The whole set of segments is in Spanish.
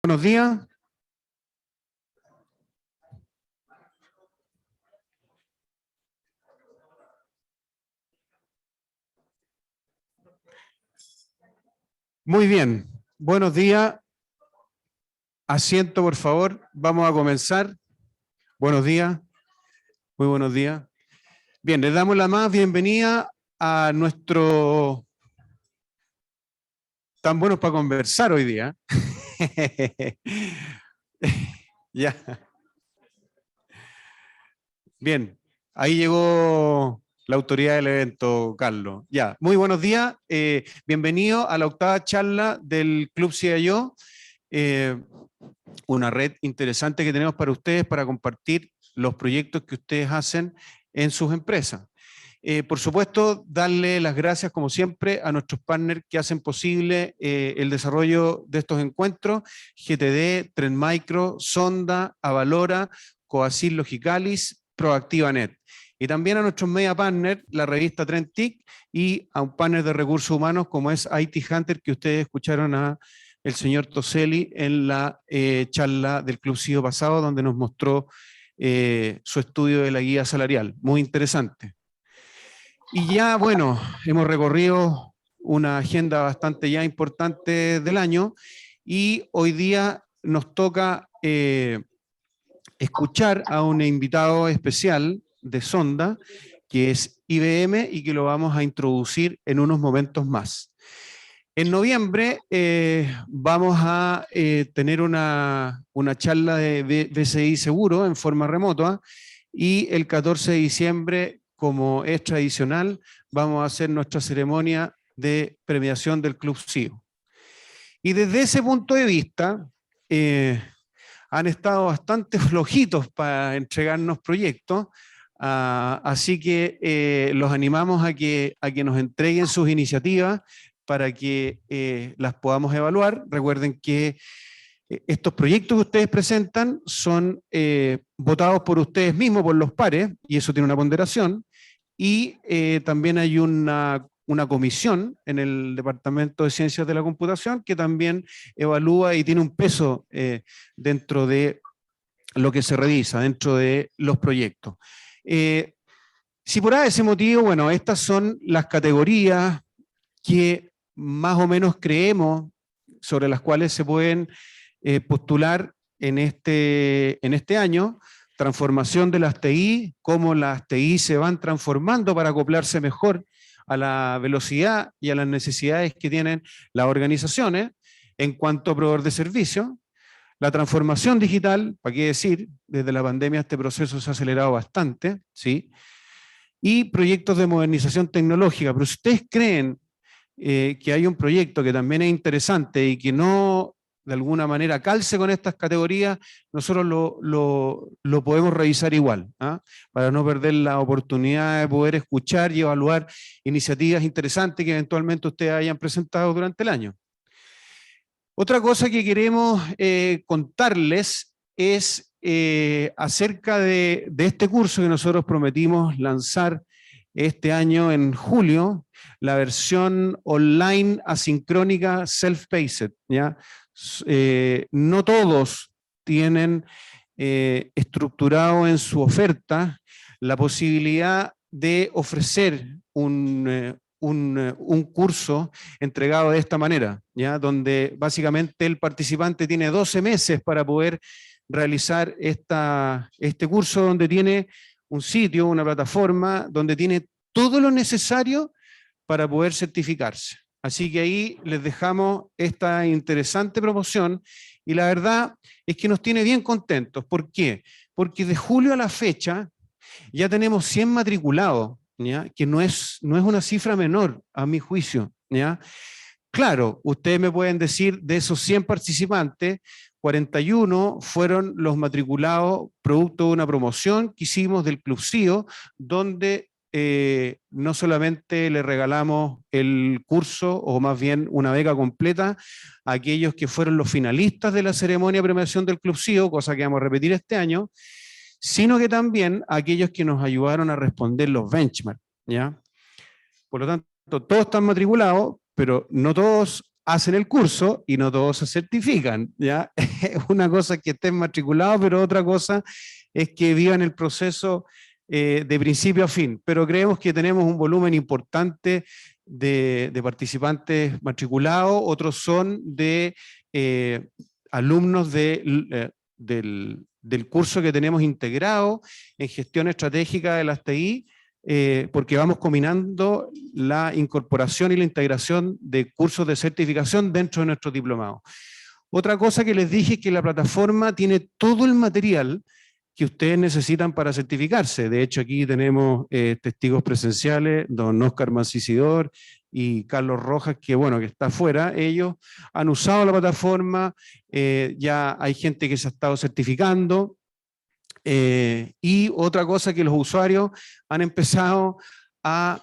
Buenos días. Muy bien. Buenos días. Asiento, por favor. Vamos a comenzar. Buenos días. Muy buenos días. Bien, les damos la más bienvenida a nuestro... Tan buenos para conversar hoy día. Ya. Bien. Ahí llegó la autoridad del evento, Carlos. Ya. Muy buenos días. Bienvenido a la octava charla del Club CIO. Una red interesante que tenemos para ustedes para compartir los proyectos que ustedes hacen en sus empresas. Por supuesto, darle las gracias, como siempre, a nuestros partners que hacen posible el desarrollo de estos encuentros: GTD, Trend Micro, Sonda, Avalora, Coacil Logicalis, ProactivaNet. Y también a nuestros media partners, la revista TrendTIC, y a un partner de recursos humanos como es IT Hunter, que ustedes escucharon a el señor Toselli en la charla del Club CIO pasado, donde nos mostró su estudio de la guía salarial. Muy interesante. Y ya, bueno, hemos recorrido una agenda bastante ya importante del año y hoy día nos toca escuchar a un invitado especial de Sonda, que es IBM, y que lo vamos a introducir en unos momentos más. En noviembre vamos a tener una charla de BCI Seguro en forma remota, y el 14 de diciembre, como es tradicional, vamos a hacer nuestra ceremonia de premiación del Club CIO. Y desde ese punto de vista, han estado bastante flojitos para entregarnos proyectos, así que los animamos a que nos entreguen sus iniciativas para que las podamos evaluar. Recuerden que estos proyectos que ustedes presentan son votados por ustedes mismos, por los pares, y eso tiene una ponderación, y también hay una comisión en el Departamento de Ciencias de la Computación que también evalúa y tiene un peso dentro de lo que se revisa, dentro de los proyectos. Si por ese motivo, bueno, estas son las categorías que más o menos creemos sobre las cuales se pueden postular en este año: transformación de las TI, cómo las TI se van transformando para acoplarse mejor a la velocidad y a las necesidades que tienen las organizaciones en cuanto a proveedor de servicios. La transformación digital, ¿para qué decir? Desde la pandemia este proceso se ha acelerado bastante, ¿sí? Y proyectos de modernización tecnológica. Pero si ustedes creen que hay un proyecto que también es interesante y que no de alguna manera calce con estas categorías, nosotros lo podemos revisar igual, para no perder la oportunidad de poder escuchar y evaluar iniciativas interesantes que eventualmente ustedes hayan presentado durante el año. Otra cosa que queremos contarles es acerca de este curso que nosotros prometimos lanzar este año en julio, la versión online asincrónica self-paced, ¿ya? No todos tienen estructurado en su oferta la posibilidad de ofrecer un curso entregado de esta manera, ¿ya? Donde básicamente el participante tiene 12 meses para poder realizar este curso, donde tiene un sitio, una plataforma, donde tiene todo lo necesario para poder certificarse. Así que ahí les dejamos esta interesante promoción, y la verdad es que nos tiene bien contentos. ¿Por qué? Porque de julio a la fecha ya tenemos 100 matriculados, ¿ya? Que no es una cifra menor a mi juicio, ¿ya? Claro, ustedes me pueden decir, de esos 100 participantes, 41 fueron los matriculados producto de una promoción que hicimos del Club CIO, donde no solamente le regalamos el curso, o más bien una beca completa, a aquellos que fueron los finalistas de la ceremonia de premiación del Club CIO, cosa que vamos a repetir este año, sino que también a aquellos que nos ayudaron a responder los benchmarks, ¿ya? Por lo tanto, todos están matriculados, pero no todos hacen el curso y no todos se certifican, ¿ya? Una cosa es que estén matriculados, pero otra cosa es que vivan el proceso de principio a fin. Pero creemos que tenemos un volumen importante de participantes matriculados, otros son de alumnos del curso que tenemos integrado en gestión estratégica de las TI, porque vamos combinando la incorporación y la integración de cursos de certificación dentro de nuestro diplomado. Otra cosa que les dije es que la plataforma tiene todo el material que ustedes necesitan para certificarse. De hecho, aquí tenemos testigos presenciales, don Óscar Mancisidor y Carlos Rojas, que bueno, que está afuera. Ellos han usado la plataforma, ya hay gente que se ha estado certificando, y otra cosa que los usuarios han empezado a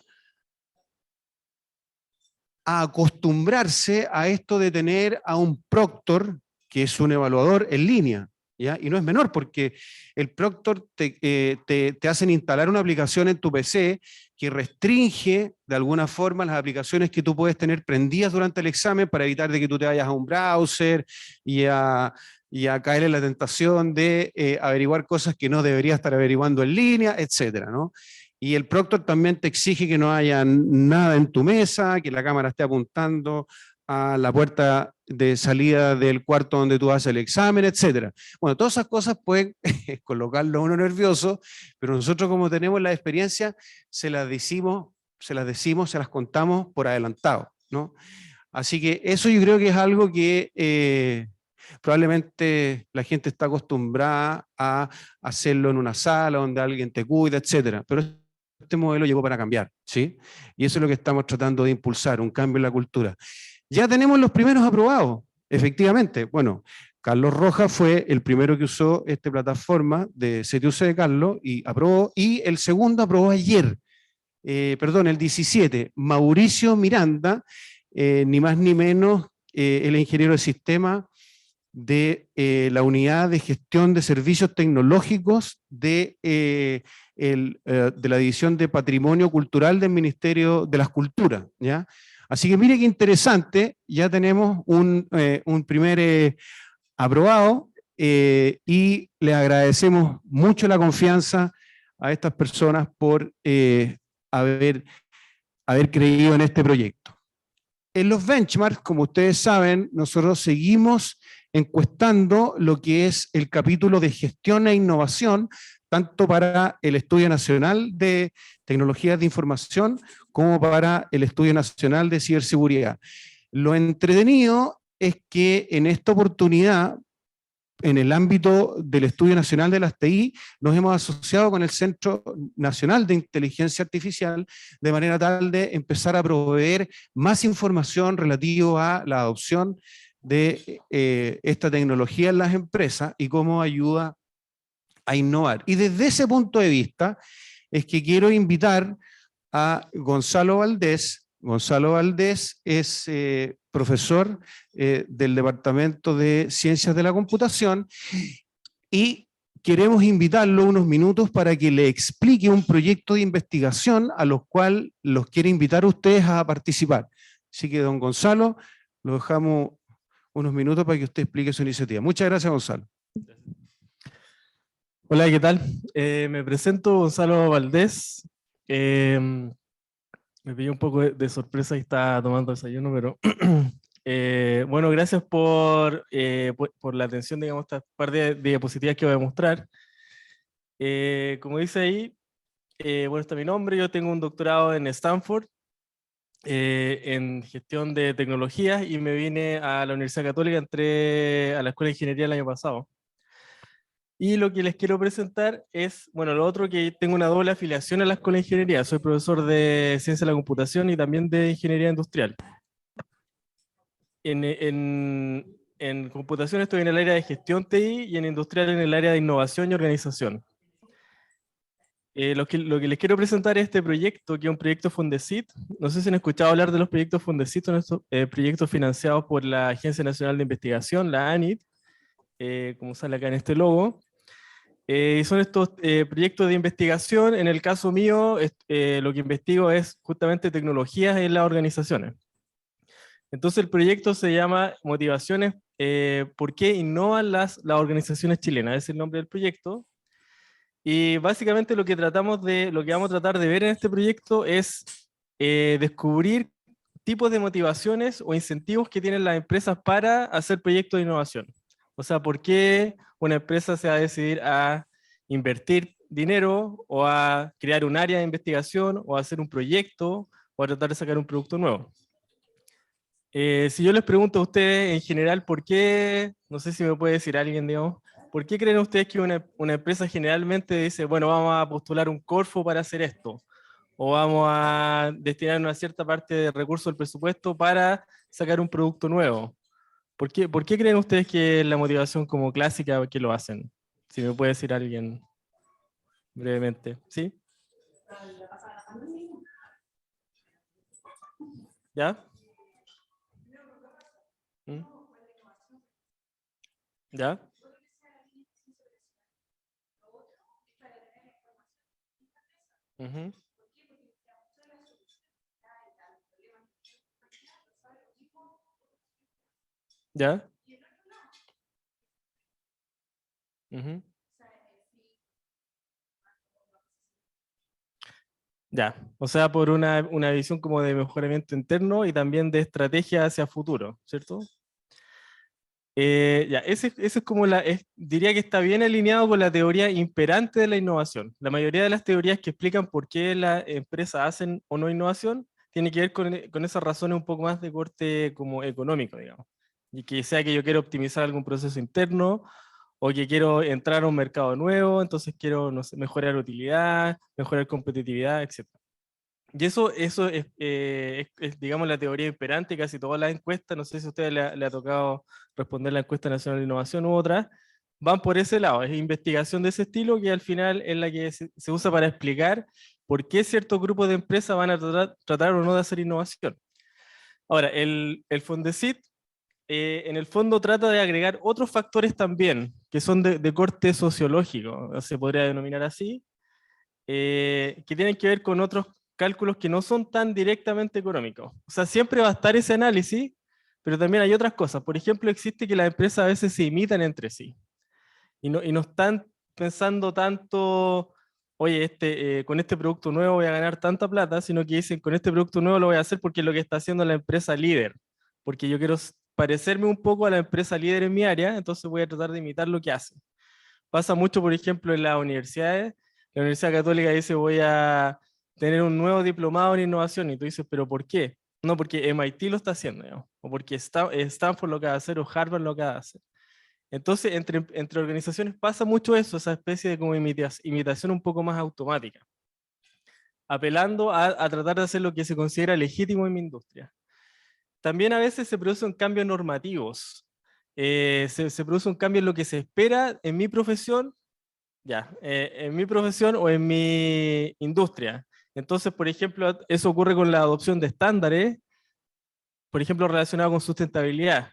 acostumbrarse a esto de tener a un proctor, que es un evaluador en línea, ¿ya? Y no es menor, porque el proctor te hacen instalar una aplicación en tu PC que restringe de alguna forma las aplicaciones que tú puedes tener prendidas durante el examen para evitar de que tú te vayas a un browser y a caer en la tentación de averiguar cosas que no deberías estar averiguando en línea, etcétera, ¿no? Y el proctor también te exige que no haya nada en tu mesa, que la cámara esté apuntando a la puerta de salida del cuarto donde tú haces el examen, etcétera. Bueno, todas esas cosas pueden colocarlo a uno nervioso, pero nosotros, como tenemos la experiencia, se las decimos, se las contamos por adelantado, ¿no? Así que eso yo creo que es algo que probablemente la gente está acostumbrada a hacerlo en una sala donde alguien te cuida, etcétera. Pero este modelo llegó para cambiar, ¿sí? Y eso es lo que estamos tratando de impulsar, un cambio en la cultura. Ya tenemos los primeros aprobados, efectivamente. Bueno, Carlos Rojas fue el primero que usó esta plataforma de CTUC de Carlos y aprobó, y el segundo aprobó ayer, perdón, el 17, Mauricio Miranda, ni más ni menos, el ingeniero de sistema de la unidad de gestión de servicios tecnológicos de la División de Patrimonio Cultural del Ministerio de las Culturas, ¿ya? Así que mire qué interesante, ya tenemos un primer aprobado, y le agradecemos mucho la confianza a estas personas por haber creído en este proyecto. En los benchmarks, como ustedes saben, nosotros seguimos encuestando lo que es el capítulo de gestión e innovación, tanto para el Estudio Nacional de Tecnologías de Información como para el Estudio Nacional de Ciberseguridad. Lo entretenido es que en esta oportunidad, en el ámbito del Estudio Nacional de las TI, nos hemos asociado con el Centro Nacional de Inteligencia Artificial, de manera tal de empezar a proveer más información relativa a la adopción de esta tecnología en las empresas y cómo ayuda a innovar. Y desde ese punto de vista es que quiero invitar a Gonzalo Valdés. Gonzalo Valdés es profesor del Departamento de Ciencias de la Computación, y queremos invitarlo unos minutos para que le explique un proyecto de investigación a los cuales los quiere invitar a ustedes a participar. Así que, don Gonzalo, lo dejamos unos minutos para que usted explique su iniciativa. Muchas gracias, Gonzalo. Hola, ¿qué tal? Me presento, Gonzalo Valdés. Me pilló un poco de sorpresa y estaba tomando desayuno, pero bueno, gracias por la atención, digamos, esta par de diapositivas que voy a mostrar. Como dice ahí, bueno, está mi nombre, yo tengo un doctorado en Stanford en gestión de tecnologías y me vine a la Universidad Católica, entré a la Escuela de Ingeniería el año pasado. Y lo que les quiero presentar es, bueno, lo otro, que tengo una doble afiliación a la Escuela de Ingeniería. Soy profesor de Ciencia de la Computación y también de Ingeniería Industrial. En computación estoy en el área de gestión TI y en industrial en el área de innovación y organización. Lo que les quiero presentar es este proyecto, que es un proyecto Fondesit. No sé si han escuchado hablar de los proyectos Fondesit, son estos proyectos financiados por la Agencia Nacional de Investigación, la ANIT, como sale acá en este logo. Son estos proyectos de investigación. En el caso mío, lo que investigo es justamente tecnologías en las organizaciones. Entonces el proyecto se llama Motivaciones, ¿por qué innovan las organizaciones chilenas? Es el nombre del proyecto. Y básicamente lo que vamos a tratar de ver en este proyecto es descubrir tipos de motivaciones o incentivos que tienen las empresas para hacer proyectos de innovación. O sea, ¿por qué una empresa se va a decidir a invertir dinero o a crear un área de investigación o a hacer un proyecto o a tratar de sacar un producto nuevo? Si yo les pregunto a ustedes en general, ¿por qué? No sé si me puede decir alguien, digamos, ¿por qué creen ustedes que una empresa generalmente dice, bueno, vamos a postular un Corfo para hacer esto? O vamos a destinar una cierta parte de recursos del presupuesto para sacar un producto nuevo. Por qué creen ustedes que es la motivación como clásica que lo hacen? Si me puede decir alguien brevemente. ¿Sí? ¿Ya? ¿Mm? ¿Ya? Ujú. ¿Ya? Ujú. Ya, o sea, por una visión como de mejoramiento interno y también de estrategia hacia futuro, ¿cierto? Ya, ese es como diría que está bien alineado con la teoría imperante de la innovación. La mayoría de las teorías que explican por qué las empresas hacen o no innovación tiene que ver con esas razones un poco más de corte como económico, digamos. Y que sea que yo quiero optimizar algún proceso interno o que quiero entrar a un mercado nuevo, entonces quiero, no sé, mejorar utilidad, mejorar competitividad, etc. Y eso es, digamos, la teoría imperante, casi todas las encuestas, no sé si a usted le ha tocado responder la encuesta nacional de innovación u otras, van por ese lado, es investigación de ese estilo que al final es la que se usa para explicar por qué ciertos grupos de empresas van a tratar o no de hacer innovación. Ahora, el Fondesit en el fondo trata de agregar otros factores también, que son de corte sociológico, se podría denominar así, que tienen que ver con otros cálculos que no son tan directamente económicos. O sea, siempre va a estar ese análisis, pero también hay otras cosas. Por ejemplo, existe que las empresas a veces se imitan entre sí y no están pensando tanto, oye, con este producto nuevo voy a ganar tanta plata, sino que dicen, con este producto nuevo lo voy a hacer porque es lo que está haciendo la empresa líder, porque yo quiero parecerme un poco a la empresa líder en mi área, entonces voy a tratar de imitar lo que hacen. Pasa mucho, por ejemplo, en las universidades. La Universidad Católica dice, voy a tener un nuevo diplomado en innovación, y tú dices, ¿pero por qué? No, porque MIT lo está haciendo, digamos, o porque Stanford lo acaba de hacer, o Harvard lo acaba de hacer. Entonces, entre organizaciones pasa mucho eso, esa especie de como imitación un poco más automática, apelando a tratar de hacer lo que se considera legítimo en mi industria. También a veces se producen cambios normativos. Se produce un cambio en lo que se espera en mi profesión, ya, en mi profesión o en mi industria. Entonces, por ejemplo, eso ocurre con la adopción de estándares, por ejemplo, relacionado con sustentabilidad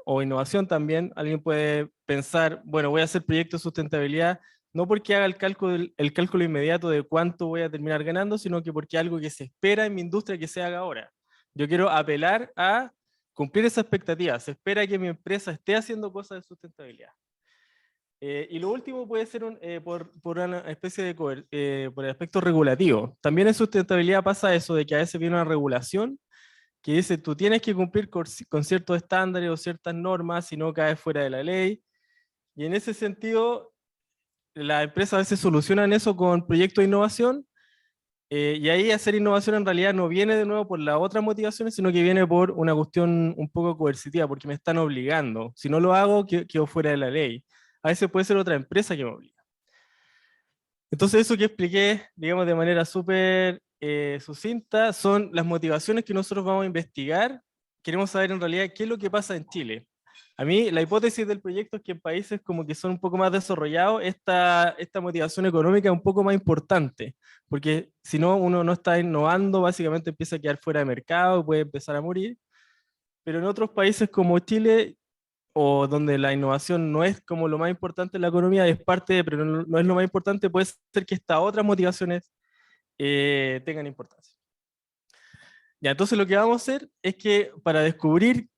o innovación también. Alguien puede pensar, bueno, voy a hacer proyectos de sustentabilidad, no porque haga el cálculo inmediato de cuánto voy a terminar ganando, sino que porque algo que se espera en mi industria que se haga ahora. Yo quiero apelar a cumplir esa expectativa. Se espera que mi empresa esté haciendo cosas de sustentabilidad. Y lo último puede ser por una especie de por el aspecto regulativo. También en sustentabilidad pasa eso de que a veces viene una regulación que dice tú tienes que cumplir con ciertos estándares o ciertas normas, si no caes fuera de la ley. Y en ese sentido, las empresas a veces solucionan eso con proyectos de innovación. Y ahí hacer innovación en realidad no viene de nuevo por las otras motivaciones, sino que viene por una cuestión un poco coercitiva, porque me están obligando. Si no lo hago, quedo fuera de la ley. A veces puede ser otra empresa que me obliga. Entonces eso que expliqué, digamos, de manera súper sucinta, son las motivaciones que nosotros vamos a investigar. Queremos saber en realidad qué es lo que pasa en Chile. A mí la hipótesis del proyecto es que en países como que son un poco más desarrollados, esta motivación económica es un poco más importante, porque si no, uno no está innovando, básicamente empieza a quedar fuera de mercado, puede empezar a morir. Pero en otros países como Chile, o donde la innovación no es como lo más importante en la economía, es parte, pero no es lo más importante, puede ser que estas otras motivaciones tengan importancia. Ya, entonces lo que vamos a hacer es que para descubrir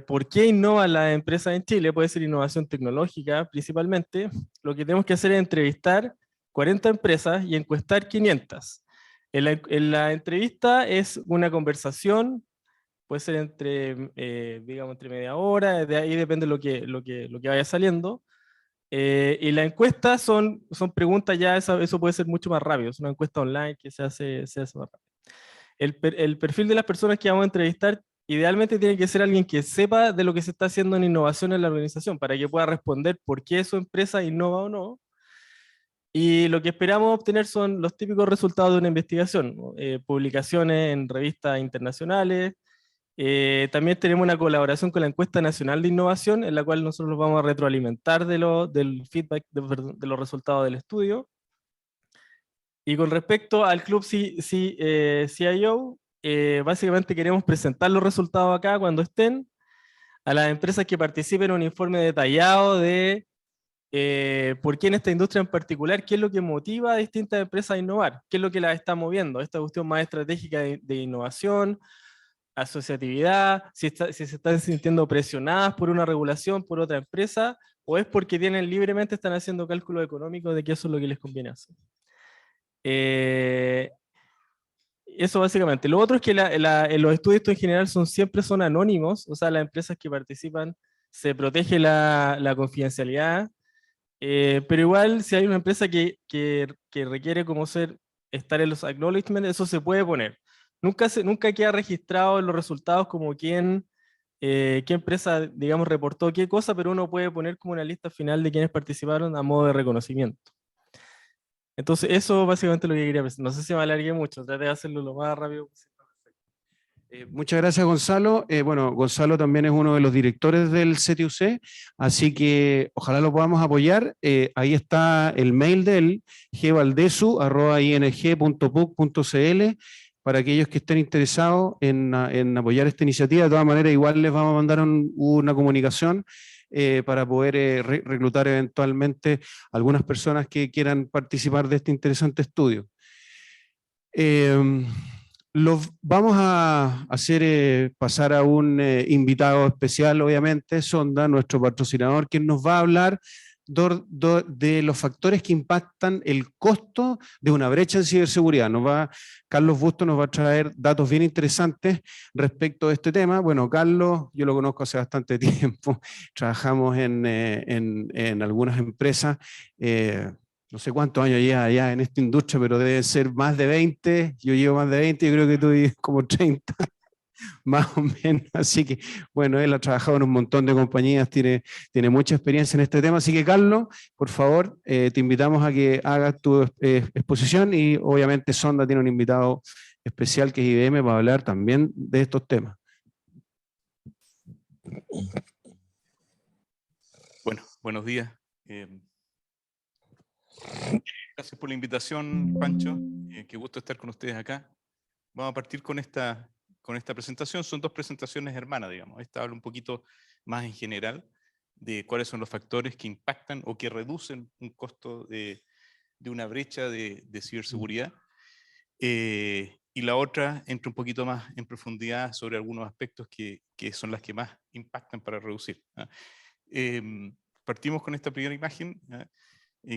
por qué innovan las empresas en Chile, puede ser innovación tecnológica principalmente, lo que tenemos que hacer es entrevistar 40 empresas y encuestar 500. En la entrevista es una conversación, puede ser entre, digamos, entre media hora, de ahí depende lo que vaya saliendo. Y la encuesta son preguntas ya, eso puede ser mucho más rápido, es una encuesta online que se hace más rápido. El perfil de las personas que vamos a entrevistar idealmente tiene que ser alguien que sepa de lo que se está haciendo en innovación en la organización, para que pueda responder por qué su empresa innova o no. Y lo que esperamos obtener son los típicos resultados de una investigación, ¿no? Publicaciones en revistas internacionales. También tenemos una colaboración con la Encuesta Nacional de Innovación, en la cual nosotros nos vamos a retroalimentar del feedback, de los resultados del estudio. Y con respecto al Club CIO, básicamente queremos presentar los resultados acá cuando estén a las empresas que participen en un informe detallado de por qué en esta industria en particular, qué es lo que motiva a distintas empresas a innovar, qué es lo que las está moviendo, esta cuestión más estratégica de innovación, asociatividad, si se están sintiendo presionadas por una regulación, por otra empresa, o es porque tienen libremente, están haciendo cálculos económicos de que eso es lo que les conviene hacer. Eh, Eso básicamente. Lo otro es que los estudios en general siempre son anónimos, o sea, las empresas que participan se protege la confidencialidad, pero igual si hay una empresa que requiere como estar en los acknowledgements, eso se puede poner. Nunca queda registrado en los resultados como qué empresa, digamos, reportó qué cosa, pero uno puede poner como una lista final de quienes participaron a modo de reconocimiento. Entonces, eso básicamente es lo que quería presentar. No sé si me alargué mucho, traté de hacerlo lo más rápido posible. Muchas gracias, Gonzalo. Bueno, Gonzalo también es uno de los directores del CTUC, así que ojalá lo podamos apoyar. Ahí está el mail de él, gvaldesu@ing.puc.cl, para aquellos que estén interesados en apoyar esta iniciativa. De todas maneras, igual les vamos a mandar una comunicación para poder reclutar eventualmente algunas personas que quieran participar de este interesante estudio. Vamos a hacer pasar a un invitado especial, obviamente, Sonda, nuestro patrocinador, quien nos va a hablar de los factores que impactan el costo de una brecha en ciberseguridad. Carlos Busto nos va a traer datos bien interesantes respecto a este tema. Bueno, Carlos, yo lo conozco hace bastante tiempo, trabajamos en algunas empresas. No sé cuántos años llevas allá en esta industria, pero debe ser más de 20. Yo llevo más de 20, yo creo que tú llevas como 30, más o menos. Así que, bueno, él ha trabajado en un montón de compañías, tiene mucha experiencia en este tema. Así que, Carlos, por favor, te invitamos a que hagas tu exposición y obviamente Sonda tiene un invitado especial que es IBM para hablar también de estos temas. Bueno, buenos días. Gracias por la invitación, Pancho. Qué gusto estar con ustedes acá. Vamos a partir con esta presentación. Son dos presentaciones hermanas, digamos. Esta habla un poquito más en general de cuáles son los factores que impactan o que reducen un costo de una brecha de ciberseguridad. Y la otra entra un poquito más en profundidad sobre algunos aspectos que son las que más impactan para reducir. Partimos con esta primera imagen,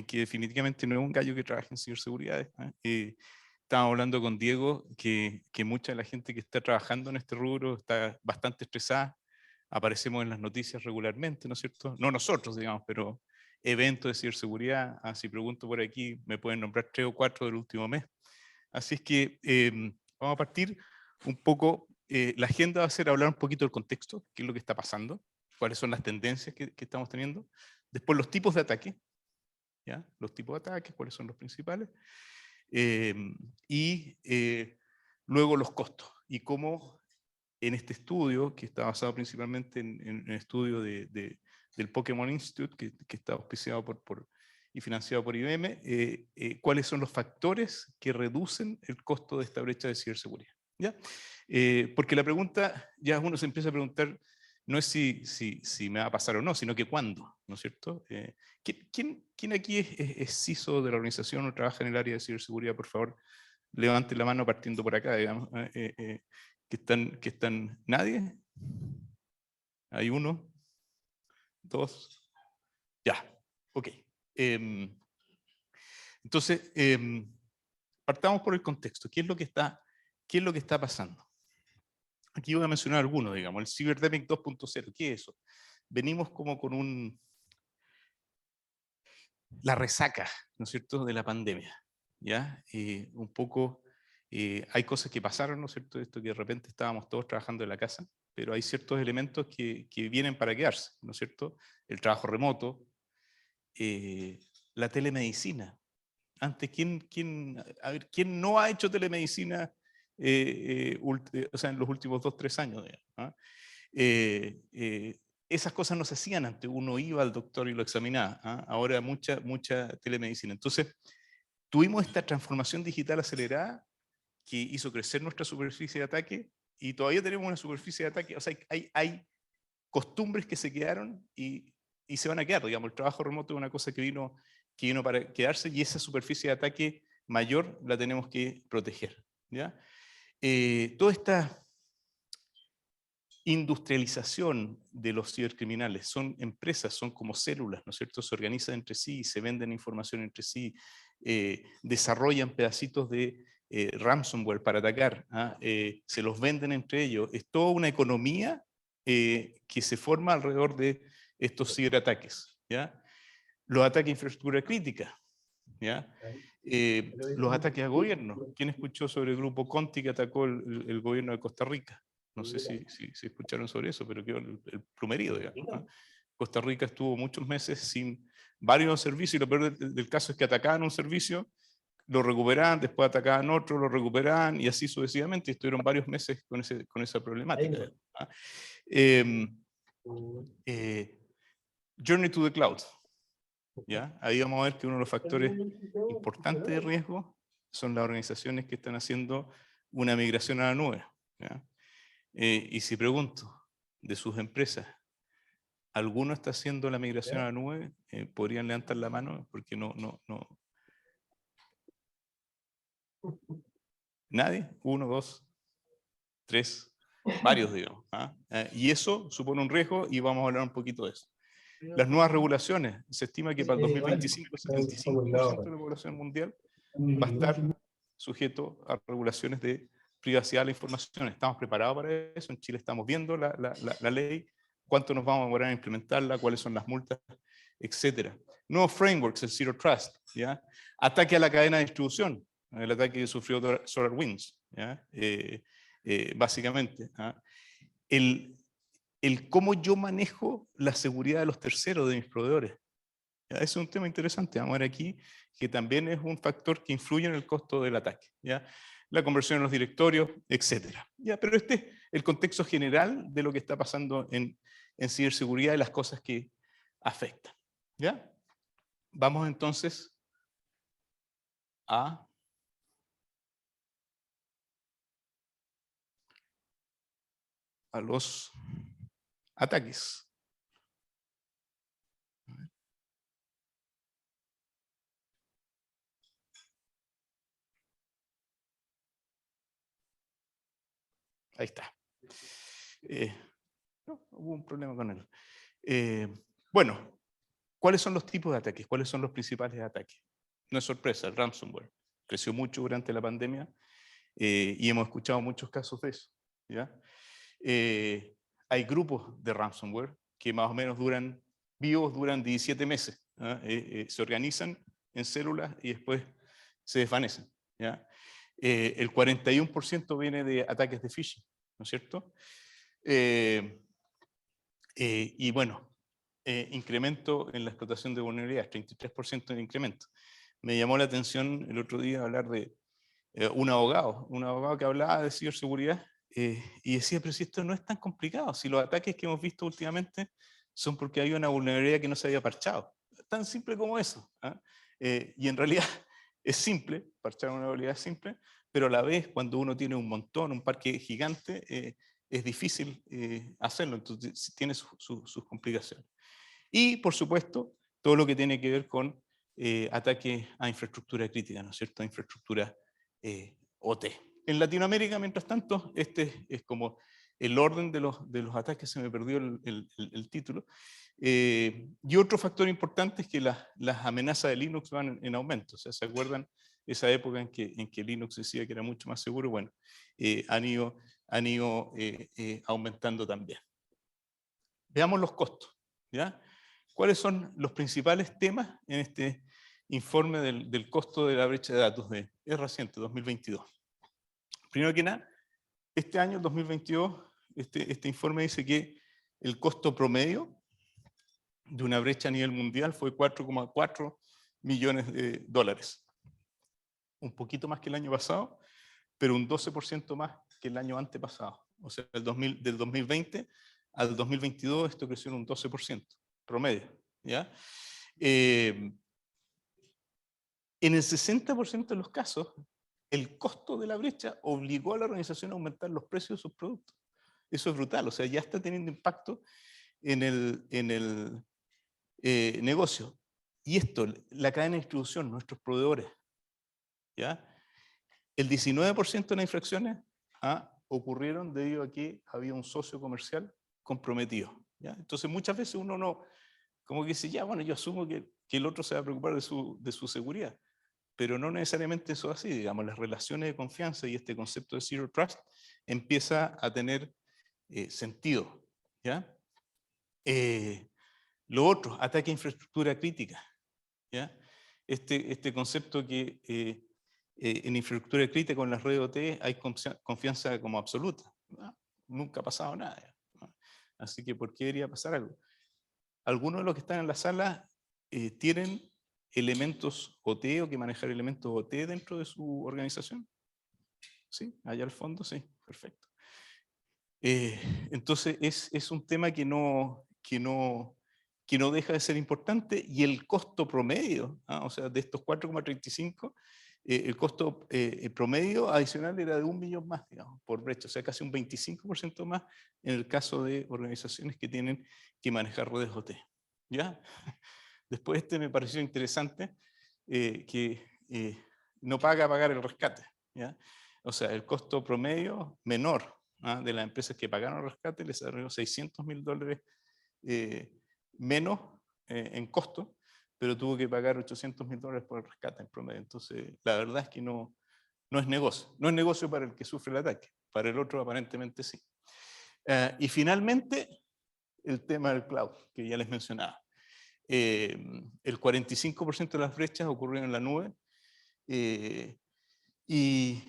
que definitivamente no es un gallo que trabaja en ciberseguridad. Estábamos hablando con Diego que mucha de la gente que está trabajando en este rubro está bastante estresada. Aparecemos en las noticias regularmente, ¿no es cierto? No nosotros, digamos, pero eventos de ciberseguridad. Si pregunto por aquí, me pueden nombrar 3 o 4 del último mes. Así es que vamos a partir un poco. La agenda va a ser hablar un poquito del contexto, qué es lo que está pasando, cuáles son las tendencias que estamos teniendo. Después los tipos de ataque, ¿ya? Los tipos de ataques, cuáles son los principales. Y luego los costos. Y cómo en este estudio, que está basado principalmente en un estudio del Pokémon Institute, que está auspiciado y financiado por IBM, cuáles son los factores que reducen el costo de esta brecha de ciberseguridad. ¿Ya? Porque la pregunta, ya uno se empieza a preguntar, no es si me va a pasar o no, sino que cuándo, ¿no es cierto? ¿Quién aquí es CISO de la organización o trabaja en el área de ciberseguridad? Por favor, Levante la mano partiendo por acá, digamos. Que están, ¿nadie? Hay uno, dos, ya, ok. Entonces, partamos por el contexto. ¿Qué es lo que está pasando? Aquí voy a mencionar algunos, digamos. El Cyberdemic 2.0, ¿qué es eso? Venimos como con la resaca, ¿no es cierto?, de la pandemia, ¿ya? Un poco, hay cosas que pasaron, ¿no es cierto?, esto que de repente estábamos todos trabajando en la casa, pero hay ciertos elementos que vienen para quedarse, ¿no es cierto? El trabajo remoto, la telemedicina. Antes, ¿quién no ha hecho telemedicina o sea, en los últimos 2, 3 años? ¿Ah? Esas cosas no se hacían antes, uno iba al doctor y lo examinaba. ¿Ah? Ahora mucha telemedicina. Entonces, tuvimos esta transformación digital acelerada que hizo crecer nuestra superficie de ataque y todavía tenemos una superficie de ataque. O sea, hay costumbres que se quedaron y se van a quedar. Digamos, el trabajo remoto es una cosa que vino para quedarse y esa superficie de ataque mayor la tenemos que proteger. ¿Ya? Toda esta industrialización de los cibercriminales, son empresas, son como células, ¿no es cierto? Se organizan entre sí, se venden información entre sí, desarrollan pedacitos de ransomware para atacar, ¿ah? Se los venden entre ellos. Es toda una economía que se forma alrededor de estos ciberataques, ¿ya? Los ataques a infraestructura crítica, ¿ya? Los ataques a gobierno. ¿Quién escuchó sobre el grupo Conti que atacó el gobierno de Costa Rica? No sé si escucharon sobre eso, pero quedó el plumerío, digamos, ¿no? Costa Rica estuvo muchos meses sin varios servicios y lo peor del caso es que atacaban un servicio, lo recuperaban, después atacaban otro, lo recuperaban y así sucesivamente. Y estuvieron varios meses con esa problemática. ¿Ah? Journey to the Cloud. ¿Ya? Ahí vamos a ver que uno de los factores importantes de riesgo son las organizaciones que están haciendo una migración a la nube. ¿Ya? Y si pregunto de sus empresas, ¿alguno está haciendo la migración a la nube? ¿Podrían levantar la mano? Porque no. ¿Nadie? 1, 2, 3, varios, digamos. ¿Ah? Y eso supone un riesgo y vamos a hablar un poquito de eso. Las nuevas regulaciones, se estima que para el 2025 el 75% de la población mundial va a estar sujeto a regulaciones de privacidad de la información. ¿Estamos preparados para eso? En Chile estamos viendo la ley, cuánto nos vamos a demorar en implementarla, cuáles son las multas, etcétera. Nuevos frameworks, el Zero Trust, ¿ya? Ataque a la cadena de distribución, el ataque que sufrió SolarWinds, ¿ya? Básicamente. ¿Ah? El cómo yo manejo la seguridad de los terceros, de mis proveedores. ¿Ya? Ese es un tema interesante, vamos a ver aquí, que también es un factor que influye en el costo del ataque. ¿Ya? La conversión en los directorios, etc. ¿Ya? Pero este es el contexto general de lo que está pasando en ciberseguridad y las cosas que afectan. ¿Ya? Vamos entonces a los ataques. Ahí está. No, hubo un problema con él. Bueno, ¿cuáles son los tipos de ataques? ¿Cuáles son los principales ataques? No es sorpresa, el ransomware creció mucho durante la pandemia y hemos escuchado muchos casos de eso. ¿Ya? Hay grupos de ransomware que más o menos duran 17 meses. ¿Ah? Se organizan en células y después se desvanecen. ¿Ya? El 41% viene de ataques de phishing, ¿no es cierto? Y bueno, incremento en la explotación de vulnerabilidades, 33% de incremento. Me llamó la atención el otro día hablar de un abogado que hablaba de ciberseguridad y decía, pero si esto no es tan complicado, si los ataques que hemos visto últimamente son porque hay una vulnerabilidad que no se había parchado. Tan simple como eso. ¿Ah? Y en realidad es simple, parchar una vulnerabilidad es simple, pero a la vez cuando uno tiene un montón, un parque gigante, es difícil hacerlo, entonces tiene sus complicaciones. Y, por supuesto, todo lo que tiene que ver con ataques a infraestructura crítica, ¿no es cierto? A infraestructura OT. En Latinoamérica, mientras tanto, este es como el orden de los ataques, se me perdió el título. Y otro factor importante es que las amenazas de Linux van en aumento. O sea, ¿se acuerdan esa época en que Linux decía que era mucho más seguro? Bueno, han ido aumentando también. Veamos los costos, ¿ya? ¿Cuáles son los principales temas en este informe del costo de la brecha de datos? Es reciente, 2022. Primero que nada, este año, 2022, este informe dice que el costo promedio de una brecha a nivel mundial fue 4,4 millones de dólares. Un poquito más que el año pasado, pero un 12% más que el año antepasado. O sea, del 2020 al 2022 esto creció en un 12% promedio, ¿ya? En el 60% de los casos, el costo de la brecha obligó a la organización a aumentar los precios de sus productos. Eso es brutal, o sea, ya está teniendo impacto en el negocio. Y esto, la cadena de distribución, nuestros proveedores, ¿ya? El 19% de las infracciones ocurrieron debido a que había un socio comercial comprometido, ¿ya? Entonces muchas veces uno no, como que dice, ya, bueno, yo asumo que el otro se va a preocupar de su seguridad, pero no necesariamente eso es así. Digamos, las relaciones de confianza y este concepto de Zero Trust empieza a tener sentido, ¿ya? Lo otro, ataque a infraestructura crítica, ¿ya? Este concepto que en infraestructura crítica con las redes OT hay confianza como absoluta. ¿No? Nunca ha pasado nada, ¿no? Así que ¿por qué debería pasar algo? Algunos de los que están en la sala tienen elementos OT o que manejar elementos OT dentro de su organización. ¿Sí? Allá al fondo, sí, perfecto. Entonces es un tema que no deja de ser importante, y el costo promedio, o sea, de estos 4,35, el costo promedio adicional era de 1 millón más, digamos, por brecha, o sea, casi un 25% más en el caso de organizaciones que tienen que manejar redes OT. ¿Ya? Después me pareció interesante que no pagar el rescate, ¿ya? O sea, el costo promedio menor de las empresas que pagaron el rescate les salió $600.000 menos en costo, pero tuvo que pagar $800.000 por el rescate en promedio. Entonces, la verdad es que no es negocio. No es negocio para el que sufre el ataque, para el otro aparentemente sí. Y finalmente, el tema del cloud, que ya les mencionaba. El 45% de las brechas ocurrieron en la nube, y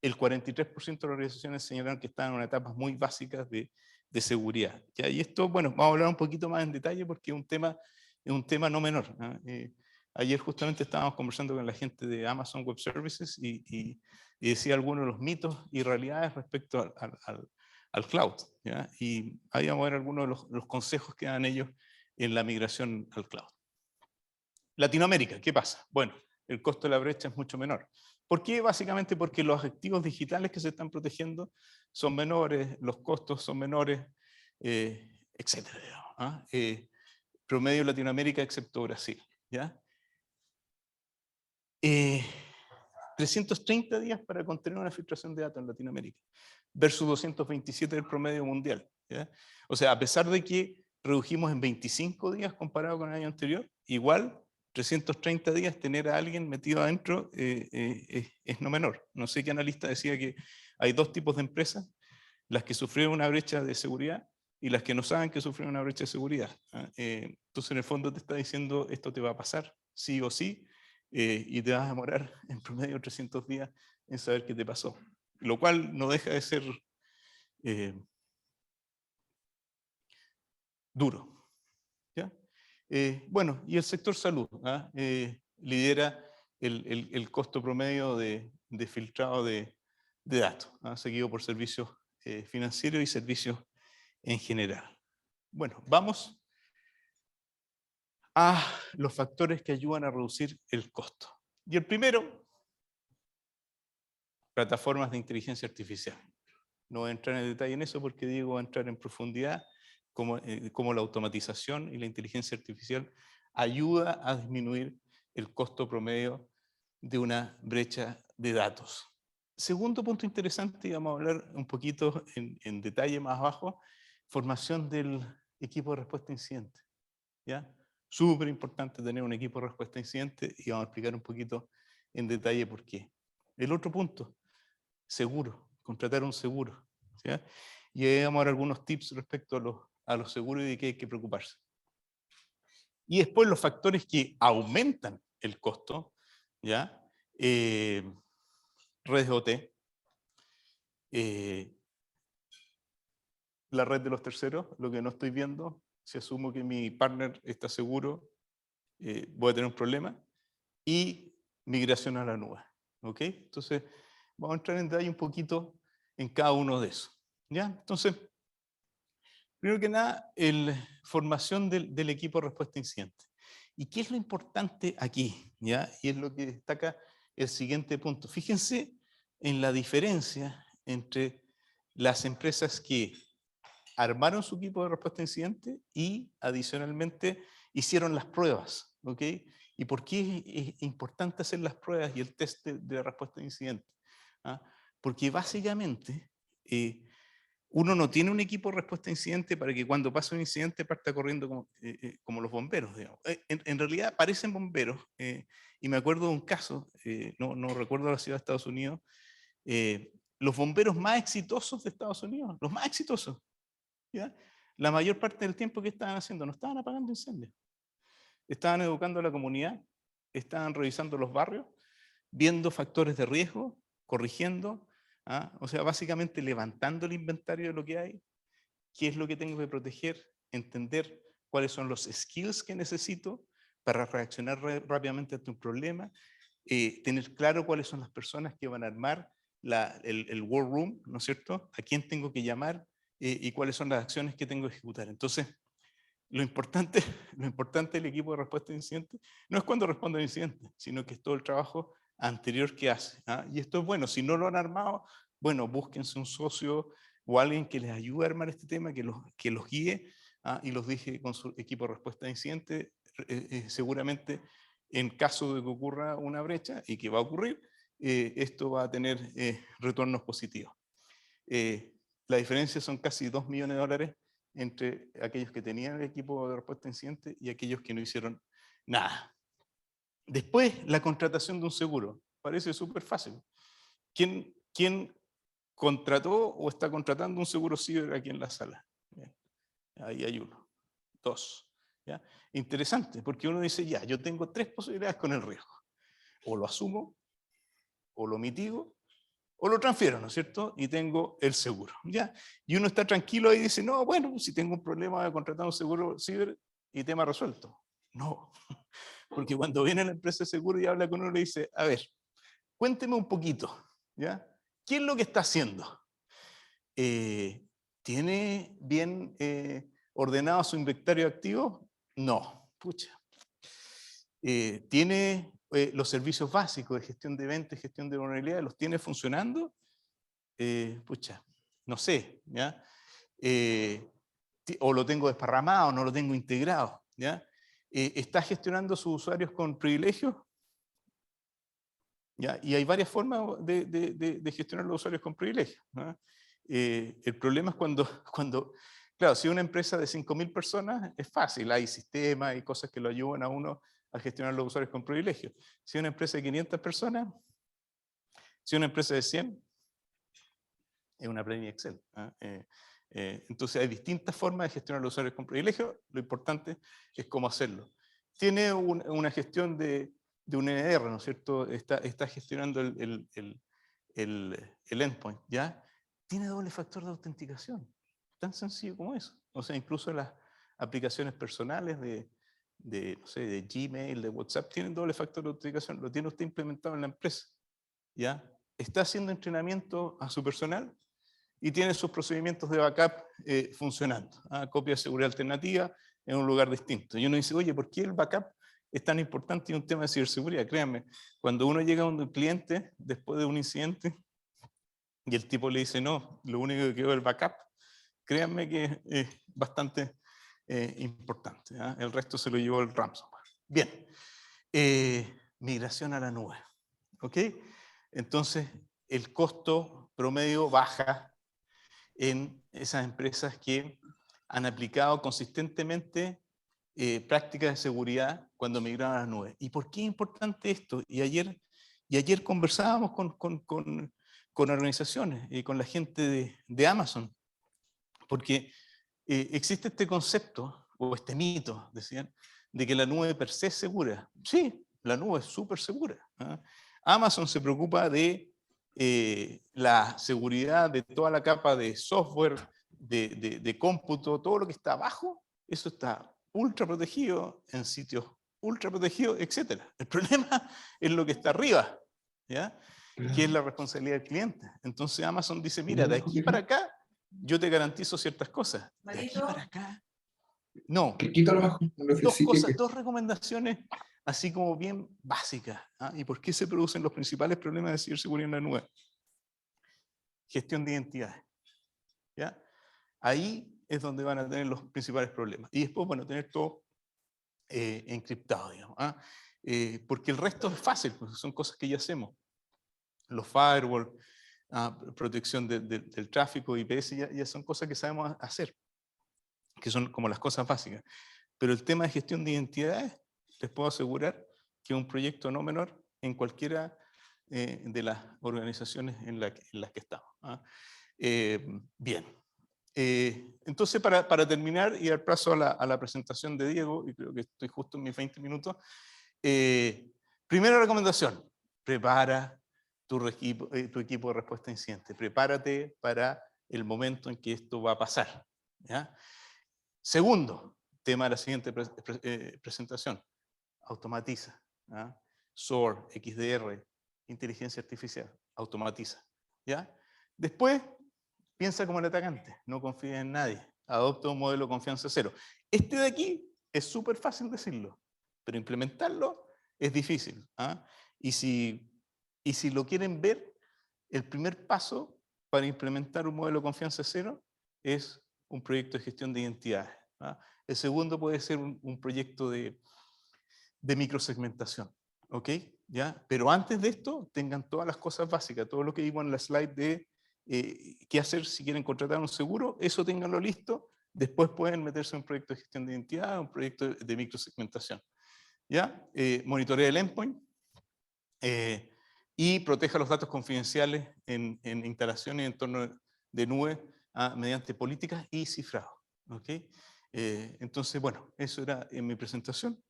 el 43% de las organizaciones señalaron que estaban en etapas muy básicas de seguridad, ¿ya? Y esto, bueno, vamos a hablar un poquito más en detalle porque es un tema no menor, ¿no? Ayer justamente estábamos conversando con la gente de Amazon Web Services y decía algunos de los mitos y realidades respecto al cloud, ¿ya? Y ahí vamos a ver algunos de los consejos que dan ellos en la migración al cloud. Latinoamérica, ¿qué pasa? Bueno, el costo de la brecha es mucho menor. ¿Por qué? Básicamente porque los activos digitales que se están protegiendo son menores, los costos son menores, etcétera. Promedio Latinoamérica excepto Brasil, ¿ya? 330 días para contener una filtración de datos en Latinoamérica, versus 227 del promedio mundial, ¿ya? O sea, a pesar de que redujimos en 25 días comparado con el año anterior, igual 330 días tener a alguien metido adentro es no menor. No sé qué analista decía que hay dos tipos de empresas: las que sufrieron una brecha de seguridad y las que no saben que sufrieron una brecha de seguridad. Entonces, en el fondo te está diciendo, esto te va a pasar, sí o sí, y te vas a demorar en promedio 300 días en saber qué te pasó. Lo cual no deja de ser duro. ¿Ya? Bueno, y el sector salud lidera el costo promedio de filtrado de datos, seguido por servicios financieros y servicios en general. Bueno, vamos a los factores que ayudan a reducir el costo. Y el primero, plataformas de inteligencia artificial. No voy a entrar en detalle en eso porque Diego va a entrar en profundidad, como la automatización y la inteligencia artificial ayuda a disminuir el costo promedio de una brecha de datos. Segundo punto interesante, y vamos a hablar un poquito en detalle más abajo, formación del equipo de respuesta a incidentes. ¿Ya? Súper importante tener un equipo de respuesta a incidentes y vamos a explicar un poquito en detalle por qué. El otro punto, seguro, contratar un seguro. ¿Ya? Y ahí vamos a dar algunos tips respecto a los seguros y de qué hay que preocuparse. Y después los factores que aumentan el costo, ¿ya? Redes OT, la red de los terceros, lo que no estoy viendo, si asumo que mi partner está seguro, voy a tener un problema, y migración a la nube. ¿Ok? Entonces, vamos a entrar en detalle un poquito en cada uno de esos. ¿Ya? Entonces, primero que nada, formación del equipo de respuesta a incidentes. ¿Y qué es lo importante aquí? ¿Ya? Y es lo que destaca el siguiente punto. Fíjense en la diferencia entre las empresas que armaron su equipo de respuesta a incidentes y adicionalmente hicieron las pruebas. ¿Ok? ¿Y por qué es importante hacer las pruebas y el test de respuesta a incidentes? ¿Ah? Porque básicamente uno no tiene un equipo de respuesta a incidente para que cuando pasa un incidente parta corriendo como los bomberos. Digamos. En realidad parecen bomberos, y me acuerdo de un caso, no recuerdo la ciudad de Estados Unidos, los bomberos más exitosos de Estados Unidos, los más exitosos, ¿ya? La mayor parte del tiempo que estaban haciendo, no estaban apagando incendios, estaban educando a la comunidad, estaban revisando los barrios, viendo factores de riesgo, corrigiendo, o sea, básicamente levantando el inventario de lo que hay, qué es lo que tengo que proteger, entender cuáles son los skills que necesito para reaccionar rápidamente ante un problema, tener claro cuáles son las personas que van a armar el war room, ¿no es cierto? A quién tengo que llamar y cuáles son las acciones que tengo que ejecutar. Entonces, lo importante del equipo de respuesta a incidentes no es cuando responde a un incidente, sino que es todo el trabajo anterior que hace. Y esto es bueno, si no lo han armado, bueno, búsquense un socio o alguien que les ayude a armar este tema, que los guíe y los deje con su equipo de respuesta a incidentes. Seguramente, en caso de que ocurra una brecha, y que va a ocurrir, esto va a tener retornos positivos. La diferencia son casi $2 millones entre aquellos que tenían el equipo de respuesta a incidentes y aquellos que no hicieron nada. Después, la contratación de un seguro. Parece súper fácil. ¿Quién contrató o está contratando un seguro ciber aquí en la sala? Bien. Ahí hay uno. Dos. ¿Ya? Interesante, porque uno dice, ya, yo tengo 3 posibilidades con el riesgo. O lo asumo, o lo mitigo, o lo transfiero, ¿no es cierto? Y tengo el seguro, ¿ya? Y uno está tranquilo y dice, no, bueno, si tengo un problema de contratar un seguro ciber y tema resuelto. No, porque cuando viene la empresa de seguro y habla con uno le dice, a ver, cuénteme un poquito, ¿ya? ¿Qué es lo que está haciendo? ¿Tiene bien ordenado su inventario activo? No, pucha. ¿Tiene los servicios básicos de gestión de eventos, gestión de vulnerabilidad, los tiene funcionando? Pucha, no sé, ¿ya? O lo tengo desparramado, no lo tengo integrado, ¿ya? ¿Está gestionando sus usuarios con privilegios? ¿Ya? Y hay varias formas de gestionar los usuarios con privilegios, ¿no? El problema es cuando, claro, si una empresa de 5.000 personas es fácil, hay sistemas y cosas que lo ayudan a uno a gestionar los usuarios con privilegios. Si una empresa de 500 personas, si una empresa de 100, es una planilla Excel. Entonces hay distintas formas de gestionar los usuarios con privilegios, lo importante es cómo hacerlo. Tiene una gestión de un NDR, ¿no es cierto? Está gestionando el endpoint, ¿ya? Tiene doble factor de autenticación, tan sencillo como eso. O sea, incluso las aplicaciones personales no sé, de Gmail, de WhatsApp, tienen doble factor de autenticación, lo tiene usted implementado en la empresa, ¿ya? Está haciendo entrenamiento a su personal y tiene sus procedimientos de backup funcionando. Copia de seguridad alternativa en un lugar distinto. Y uno dice, oye, ¿por qué el backup es tan importante y un tema de ciberseguridad? Créanme, cuando uno llega a un cliente después de un incidente y el tipo le dice, no, lo único que quedó es el backup, créanme que es bastante importante. El resto se lo llevó el ransomware. Bien, migración a la nube. ¿Ok? Entonces, el costo promedio baja en esas empresas que han aplicado consistentemente prácticas de seguridad cuando migraron a las nubes. ¿Y por qué es importante esto? Y ayer conversábamos con organizaciones y con la gente de Amazon, porque existe este concepto, o este mito, decían, de que la nube per se es segura. Sí, la nube es súper segura. ¿Ah? Amazon se preocupa de la seguridad de toda la capa de software, de cómputo, todo lo que está abajo, eso está ultra protegido, en sitios ultra protegidos, etc. El problema es lo que está arriba, ¿ya? Que es la responsabilidad del cliente. Entonces Amazon dice, mira, de aquí para acá, yo te garantizo ciertas cosas. De aquí para acá, no. Dos recomendaciones así como bien básicas. ¿Ah? ¿Y por qué se producen los principales problemas de ciberseguridad en la nube? Gestión de identidades. ¿Ya? Ahí es donde van a tener los principales problemas. Y después, bueno, tener todo encriptado, digamos. ¿Ah? Porque el resto es fácil, pues son cosas que ya hacemos. Los firewall, protección del tráfico, IPS, ya son cosas que sabemos hacer, que son como las cosas básicas. Pero el tema de gestión de identidades, les puedo asegurar que es un proyecto no menor en cualquiera de las organizaciones en las que estamos. ¿Ah? Bien. Entonces, para terminar y dar paso a la presentación de Diego, y creo que estoy justo en mis 20 minutos, primera recomendación, prepara tu equipo de respuesta a incidentes. Prepárate para el momento en que esto va a pasar. ¿Ya? Segundo, tema de la siguiente presentación, automatiza. ¿Ya? SOAR, XDR, inteligencia artificial, automatiza. ¿Ya? Después, piensa como el atacante, no confíes en nadie, adopta un modelo de confianza cero. Este de aquí es súper fácil decirlo, pero implementarlo es difícil. ¿Ah? Y si lo quieren ver, el primer paso para implementar un modelo de confianza cero es un proyecto de gestión de identidades. ¿Ah? El segundo puede ser un proyecto de microsegmentación. ¿Ok? ¿Ya? Pero antes de esto, tengan todas las cosas básicas, todo lo que vimos en la slide de qué hacer si quieren contratar un seguro, eso ténganlo listo, después pueden meterse en un proyecto de gestión de identidad, un proyecto de microsegmentación. ¿Ya? Monitorea el endpoint y proteja los datos confidenciales en instalaciones y entornos de nube mediante políticas y cifrado. ¿Ok? Entonces, bueno, eso era en mi presentación.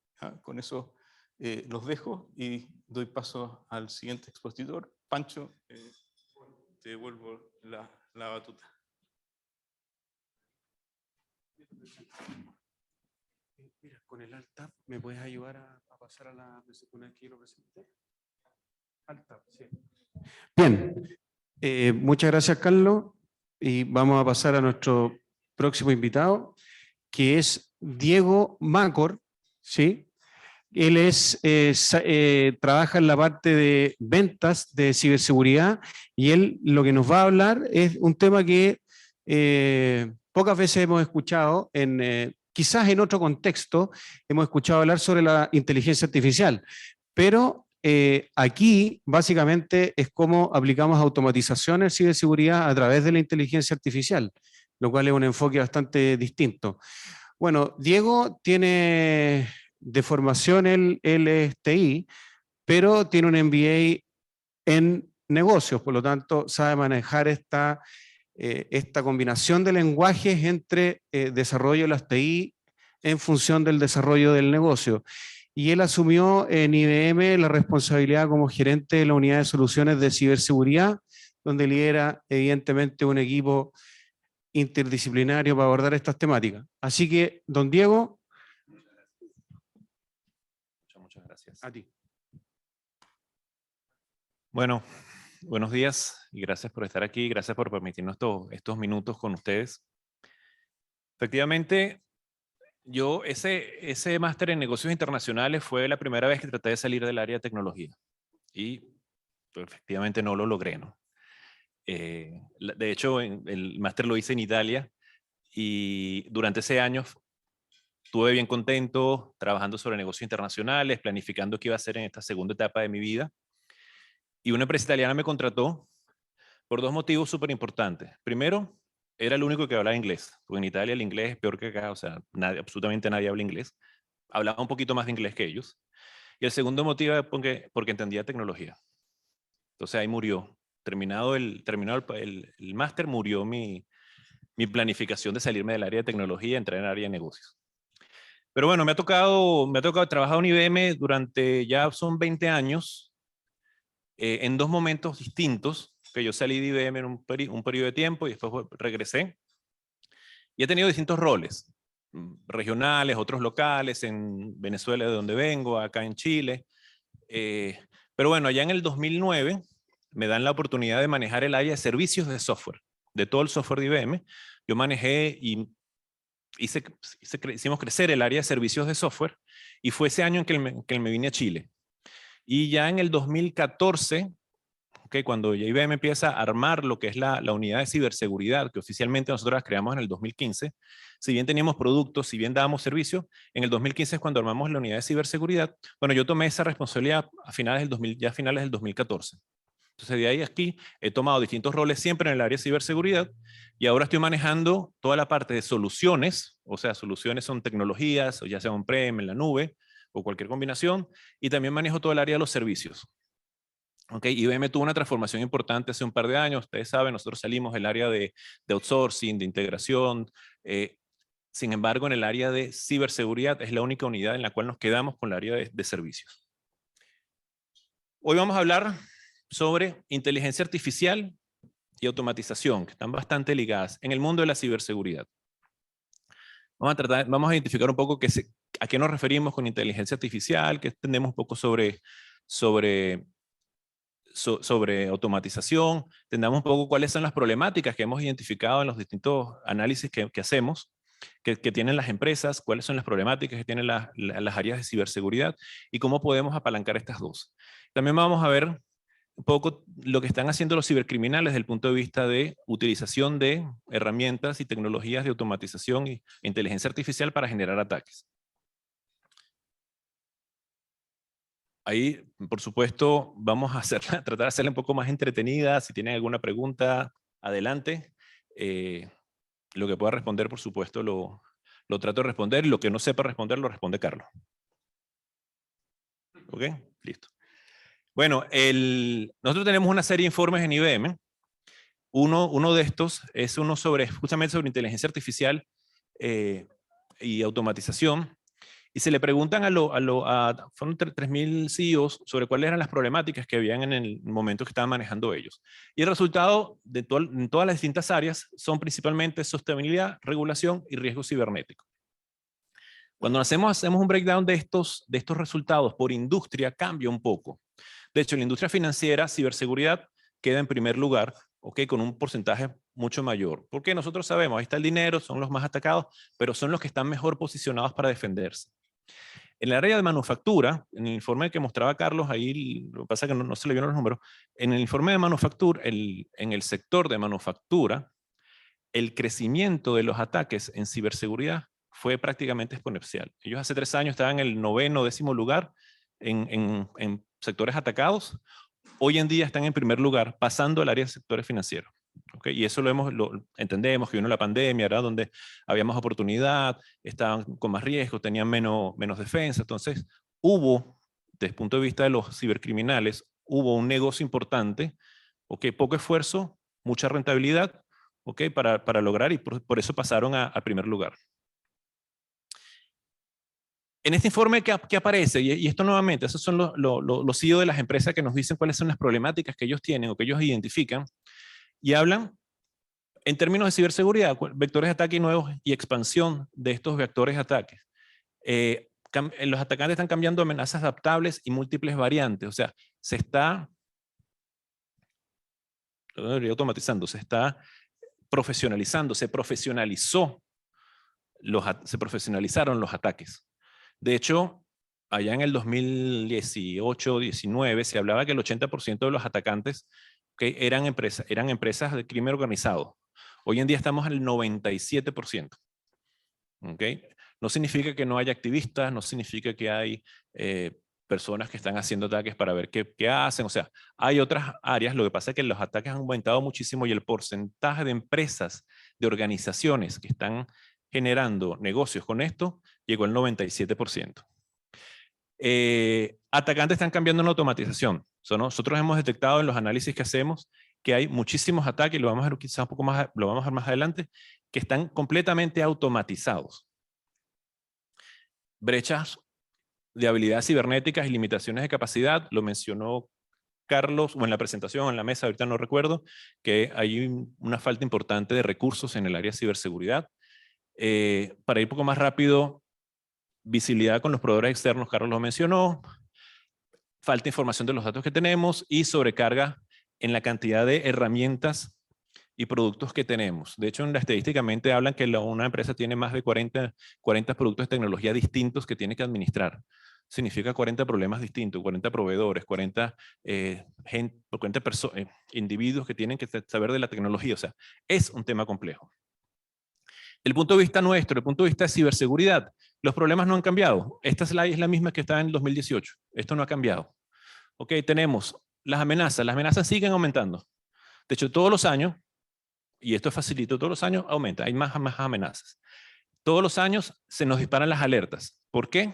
Con eso los dejo y doy paso al siguiente expositor. Pancho, te devuelvo la batuta. Mira, con el Alt Tab, ¿me puedes ayudar a pasar a la presentación que lo presenté? Alt Tab, sí. Bien, muchas gracias, Carlos. Y vamos a pasar a nuestro próximo invitado, que es Diego Macor, ¿sí? Él trabaja en la parte de ventas de ciberseguridad y él lo que nos va a hablar es un tema que pocas veces hemos escuchado, quizás en otro contexto hemos escuchado hablar sobre la inteligencia artificial, pero aquí básicamente es cómo aplicamos automatización en ciberseguridad a través de la inteligencia artificial, lo cual es un enfoque bastante distinto. Bueno, Diego tiene de formación, él es TI, pero tiene un MBA en negocios, por lo tanto sabe manejar esta combinación de lenguajes entre desarrollo de las TI en función del desarrollo del negocio. Y él asumió en IBM la responsabilidad como gerente de la unidad de soluciones de ciberseguridad, donde lidera evidentemente un equipo interdisciplinario para abordar estas temáticas. Así que, don Diego. Muchas gracias. A ti. Bueno, buenos días y gracias por estar aquí, gracias por permitirnos estos minutos con ustedes. Efectivamente, yo ese máster en negocios internacionales fue la primera vez que traté de salir del área de tecnología y pues, efectivamente no lo logré, ¿no? De hecho, el máster lo hice en Italia y durante ese año estuve bien contento trabajando sobre negocios internacionales, planificando qué iba a hacer en esta segunda etapa de mi vida. Y una empresa italiana me contrató por dos motivos súper importantes. Primero, era el único que hablaba inglés, porque en Italia el inglés es peor que acá, o sea, absolutamente nadie habla inglés. Hablaba un poquito más de inglés que ellos. Y el segundo motivo es porque entendía tecnología. Entonces ahí murió. Terminado el máster, murió mi planificación de salirme del área de tecnología y entrar en el área de negocios. Pero bueno, me ha tocado trabajar en IBM durante ya son 20 años, en dos momentos distintos, que yo salí de IBM en un periodo de tiempo y después regresé. Y he tenido distintos roles, regionales, otros locales, en Venezuela de donde vengo, acá en Chile. Pero bueno, allá en el 2009 me dan la oportunidad de manejar el área de servicios de software, de todo el software de IBM. Yo manejé y hicimos crecer el área de servicios de software y fue ese año en que me vine a Chile. Y ya en el 2014, cuando ya IBM empieza a armar lo que es la unidad de ciberseguridad, que oficialmente nosotros creamos en el 2015, si bien teníamos productos, si bien dábamos servicios, en el 2015 es cuando armamos la unidad de ciberseguridad. Bueno, yo tomé esa responsabilidad a finales del 2014. Entonces, de ahí aquí he tomado distintos roles siempre en el área de ciberseguridad y ahora estoy manejando toda la parte de soluciones, o sea, soluciones son tecnologías, o ya sea on-prem, en la nube, o cualquier combinación, y también manejo todo el área de los servicios. IBM tuvo una transformación importante hace un par de años, ustedes saben, nosotros salimos del área de outsourcing, de integración. Sin embargo, en el área de ciberseguridad es la única unidad en la cual nos quedamos con el área de servicios. Hoy vamos a hablar sobre inteligencia artificial y automatización, que están bastante ligadas en el mundo de la ciberseguridad. Vamos a identificar un poco a qué nos referimos con inteligencia artificial, que entendemos un poco sobre automatización, entendamos un poco cuáles son las problemáticas que hemos identificado en los distintos análisis que hacemos, que tienen las empresas, cuáles son las problemáticas que tienen las áreas de ciberseguridad y cómo podemos apalancar estas dos. También vamos a ver un poco lo que están haciendo los cibercriminales desde el punto de vista de utilización de herramientas y tecnologías de automatización e inteligencia artificial para generar ataques. Ahí, por supuesto, vamos a tratar de hacerla un poco más entretenida. Si tienen alguna pregunta, adelante. Lo que pueda responder, por supuesto, lo trato de responder. Y lo que no sepa responder, lo responde Carlos. ¿Ok? Listo. Bueno, nosotros tenemos una serie de informes en IBM. Uno de estos es uno justamente sobre inteligencia artificial y automatización. Y se le preguntan fueron 3.000 CEOs sobre cuáles eran las problemáticas que habían en el momento que estaban manejando ellos. Y el resultado en todas las distintas áreas son principalmente sostenibilidad, regulación y riesgo cibernético. Cuando hacemos un breakdown de estos resultados por industria, cambia un poco. De hecho, en la industria financiera, ciberseguridad queda en primer lugar, con un porcentaje mucho mayor. Porque nosotros sabemos, ahí está el dinero, son los más atacados, pero son los que están mejor posicionados para defenderse. En el área de manufactura, en el informe que mostraba Carlos, ahí lo que pasa es que no se le vieron los números, en el informe de manufactura, en el sector de manufactura, el crecimiento de los ataques en ciberseguridad fue prácticamente exponencial. Ellos hace 3 años estaban en el 9º, 10º lugar en sectores atacados. Hoy en día están en primer lugar, pasando al área de sectores financieros. Y eso lo entendemos, que vino la pandemia, ¿verdad? Donde había más oportunidad, estaban con más riesgo, tenían menos defensa. Entonces, desde el punto de vista de los cibercriminales, hubo un negocio importante, poco esfuerzo, mucha rentabilidad, para lograr, y por eso pasaron a primer lugar. En este informe que aparece, y esto nuevamente, esos son los CEO de las empresas que nos dicen cuáles son las problemáticas que ellos tienen o que ellos identifican, y hablan en términos de ciberseguridad, vectores de ataque nuevos y expansión de estos vectores de ataque. Los atacantes están cambiando amenazas adaptables y múltiples variantes, o sea, se automatizando, se está profesionalizando, se profesionalizaron los ataques. De hecho, allá en el 2018-19 se hablaba que el 80% de los atacantes eran empresas de crimen organizado. Hoy en día estamos al 97%. No significa que no haya activistas, no significa que hay personas que están haciendo ataques para ver qué hacen. O sea, hay otras áreas. Lo que pasa es que los ataques han aumentado muchísimo y el porcentaje de empresas, de organizaciones que están generando negocios con esto llegó al 97%. Atacantes están cambiando en la automatización. Nosotros hemos detectado en los análisis que hacemos que hay muchísimos ataques, lo vamos a ver quizás un poco más, lo vamos a ver más adelante, que están completamente automatizados. Brechas de habilidades cibernéticas y limitaciones de capacidad, lo mencionó Carlos, o en la presentación, en la mesa, ahorita no recuerdo, que hay una falta importante de recursos en el área de ciberseguridad. Para ir un poco más rápido, visibilidad con los proveedores externos, Carlos lo mencionó, falta de información de los datos que tenemos y sobrecarga en la cantidad de herramientas y productos que tenemos. De hecho, estadísticamente hablan que una empresa tiene más de 40 productos de tecnología distintos que tiene que administrar. Significa 40 problemas distintos, 40 proveedores, 40 individuos que tienen que saber de la tecnología. O sea, es un tema complejo. El punto de vista nuestro, el punto de vista de ciberseguridad, los problemas no han cambiado. Esta slide es la misma que estaba en el 2018. Esto no ha cambiado. Ok, tenemos las amenazas siguen aumentando. De hecho, todos los años, y esto es facilito, todos los años aumenta, hay más amenazas. Todos los años se nos disparan las alertas. ¿Por qué?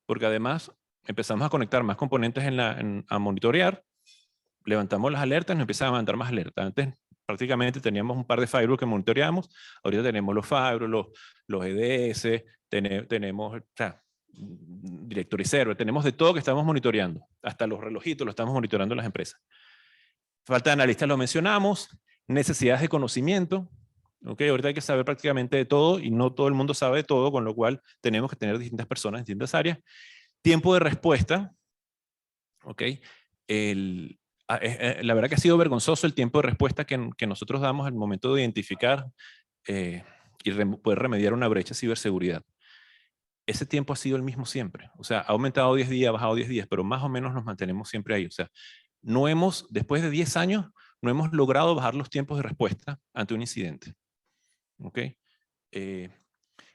Porque además empezamos a conectar más componentes a monitorear, levantamos las alertas, nos empiezan a levantar más alertas. Antes prácticamente teníamos un par de firewalls que monitoreamos, ahorita tenemos los firewalls, los EDS, tenemos directory server, tenemos de todo que estamos monitoreando, hasta los relojitos lo estamos monitoreando en las empresas. Falta de analistas lo mencionamos, necesidades de conocimiento, ¿okay? Ahorita hay que saber prácticamente de todo y no todo el mundo sabe de todo, con lo cual tenemos que tener distintas personas en distintas áreas. Tiempo de respuesta, ¿okay? La verdad que ha sido vergonzoso el tiempo de respuesta que nosotros damos al momento de identificar y poder remediar una brecha de ciberseguridad. Ese tiempo ha sido el mismo siempre. O sea, ha aumentado 10 días, ha bajado 10 días, pero más o menos nos mantenemos siempre ahí. O sea, después de 10 años, no hemos logrado bajar los tiempos de respuesta ante un incidente. ¿Ok?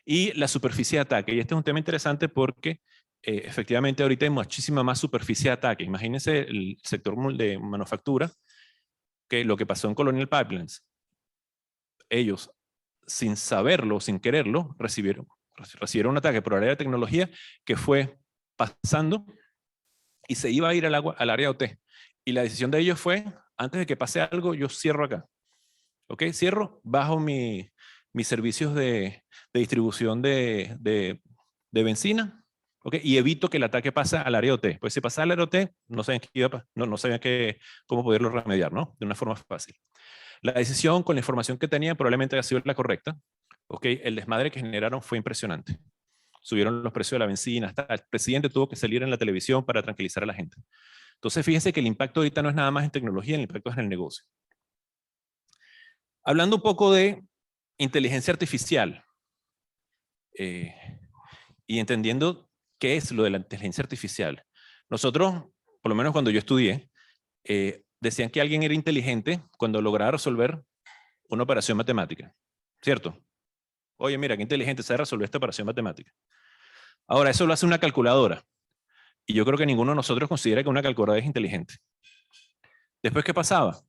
Y la superficie de ataque. Y este es un tema interesante porque efectivamente ahorita hay muchísima más superficie de ataque. Imagínense el sector de manufactura, que lo que pasó en Colonial Pipelines. Ellos, sin saberlo, sin quererlo, recibieron un ataque por el área de tecnología que fue pasando y se iba a ir al área OT. Y la decisión de ellos fue, antes de que pase algo, yo cierro acá. ¿Ok? Cierro, bajo mis servicios de distribución de benzina, ¿ok? Y evito que el ataque pase al área OT. Pues si pasa al área OT, no sabían cómo poderlo remediar, ¿no? De una forma fácil. La decisión con la información que tenía probablemente haya sido la correcta. ¿Ok? El desmadre que generaron fue impresionante. Subieron los precios de la benzina, hasta el presidente tuvo que salir en la televisión para tranquilizar a la gente. Entonces, fíjense que el impacto ahorita no es nada más en tecnología, el impacto es en el negocio. Hablando un poco de inteligencia artificial y entendiendo qué es lo de la inteligencia artificial. Nosotros, por lo menos cuando yo estudié, decían que alguien era inteligente cuando lograba resolver una operación matemática. ¿Cierto? Oye, mira, qué inteligente sabe resolver esta operación matemática. Ahora, eso lo hace una calculadora. Y yo creo que ninguno de nosotros considera que una calculadora es inteligente. Después, ¿qué pasaba?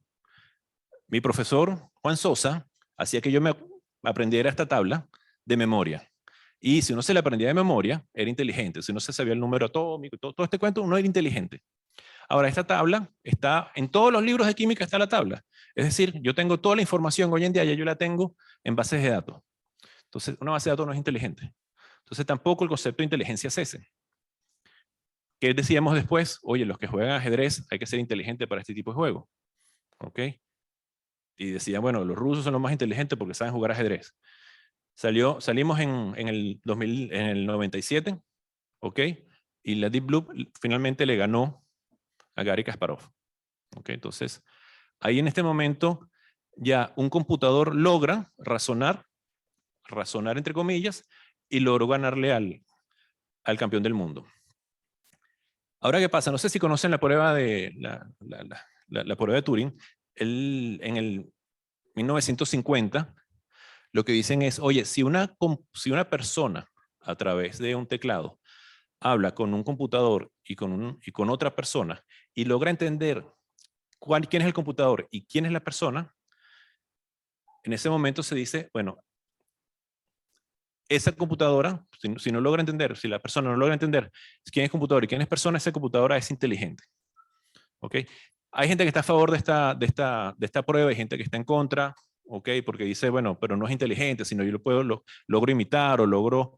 Mi profesor, Juan Sosa, hacía que yo me aprendiera esta tabla de memoria. Y si uno se la aprendía de memoria, era inteligente. Si uno se sabía el número atómico, todo este cuento, uno era inteligente. Ahora, esta tabla está en todos los libros de química, está la tabla. Es decir, yo tengo toda la información hoy en día, ya yo la tengo en bases de datos. Entonces, una base de datos no es inteligente. Entonces, tampoco el concepto de inteligencia es ese. ¿Qué decíamos después? Oye, los que juegan ajedrez hay que ser inteligente para este tipo de juego. ¿Ok? Y decían, bueno, los rusos son los más inteligentes porque saben jugar ajedrez. Salimos en el 97, ¿ok? Y la Deep Blue finalmente le ganó a Garry Kasparov. ¿Ok? Entonces, ahí en este momento ya un computador logra razonar entre comillas, y logró ganarle al campeón del mundo. Ahora, ¿qué pasa? No sé si conocen la prueba de la prueba de Turing. En el 1950, lo que dicen es, oye, si una persona a través de un teclado habla con un computador y con otra persona y logra entender quién es el computador y quién es la persona, en ese momento se dice, bueno, esa computadora, si no logra entender, si la persona no logra entender quién es computador y quién es persona, esa computadora es inteligente. ¿Ok? Hay gente que está a favor de esta prueba, hay gente que está en contra, ¿ok? Porque dice, bueno, pero no es inteligente, sino yo logro imitar o logro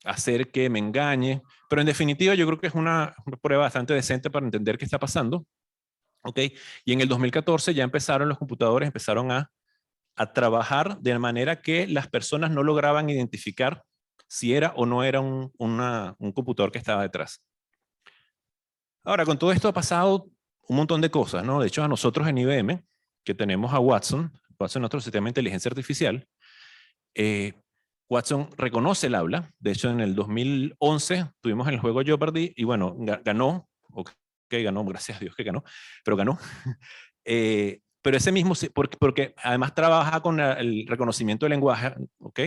hacer que me engañe. Pero en definitiva yo creo que es una prueba bastante decente para entender qué está pasando. ¿Ok? Y en el 2014 ya los computadores empezaron a trabajar de manera que las personas no lograban identificar si era o no era un computador que estaba detrás. Ahora, con todo esto ha pasado un montón de cosas, ¿no? De hecho, a nosotros en IBM, que tenemos a Watson es nuestro sistema de inteligencia artificial, Watson reconoce el habla. De hecho, en el 2011 tuvimos el juego Jeopardy y bueno, ganó, ganó, gracias a Dios que ganó, pero ganó. Pero ese mismo, porque además trabaja con el reconocimiento del lenguaje, ¿ok?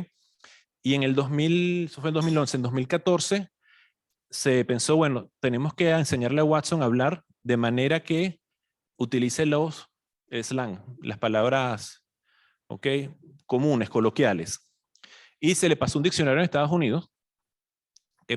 Y en el 2000, eso fue el 2011, en 2014 se pensó, bueno, tenemos que enseñarle a Watson a hablar de manera que utilice los slang, las palabras, ¿ok? Comunes, coloquiales. Y se le pasó un diccionario en Estados Unidos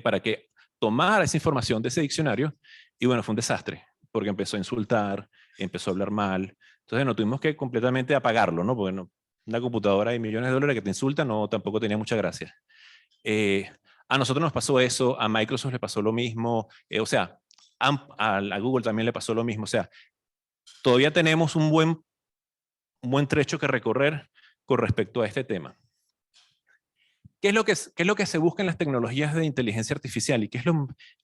para que tomara esa información de ese diccionario y bueno, fue un desastre, porque empezó a insultar, empezó a hablar mal. Entonces no tuvimos que completamente apagarlo, ¿no? Porque una computadora de millones de dólares que te insulta no, tampoco tenía mucha gracia. A nosotros nos pasó eso, a Microsoft le pasó lo mismo, o sea, a Google también le pasó lo mismo. O sea, todavía tenemos un buen trecho que recorrer con respecto a este tema. ¿Qué es lo que se busca en las tecnologías de inteligencia artificial? Y qué es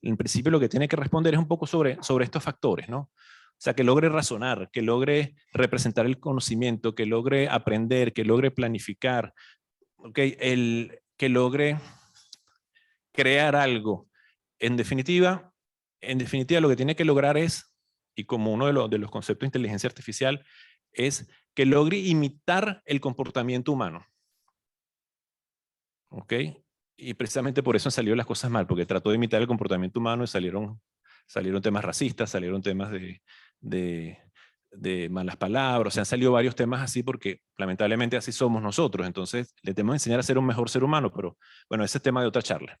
en principio lo que tiene que responder es un poco sobre estos factores, ¿no? O sea, que logre razonar, que logre representar el conocimiento, que logre aprender, que logre planificar, ¿okay? Que logre crear algo. En definitiva, lo que tiene que lograr es, y como uno de los conceptos de inteligencia artificial, es que logre imitar el comportamiento humano. ¿Ok? Y precisamente por eso han salido las cosas mal, porque trató de imitar el comportamiento humano y salieron temas racistas, salieron temas de malas palabras, o sea, han salido varios temas así porque lamentablemente así somos nosotros, entonces le tenemos que enseñar a ser un mejor ser humano, pero bueno, ese es tema de otra charla.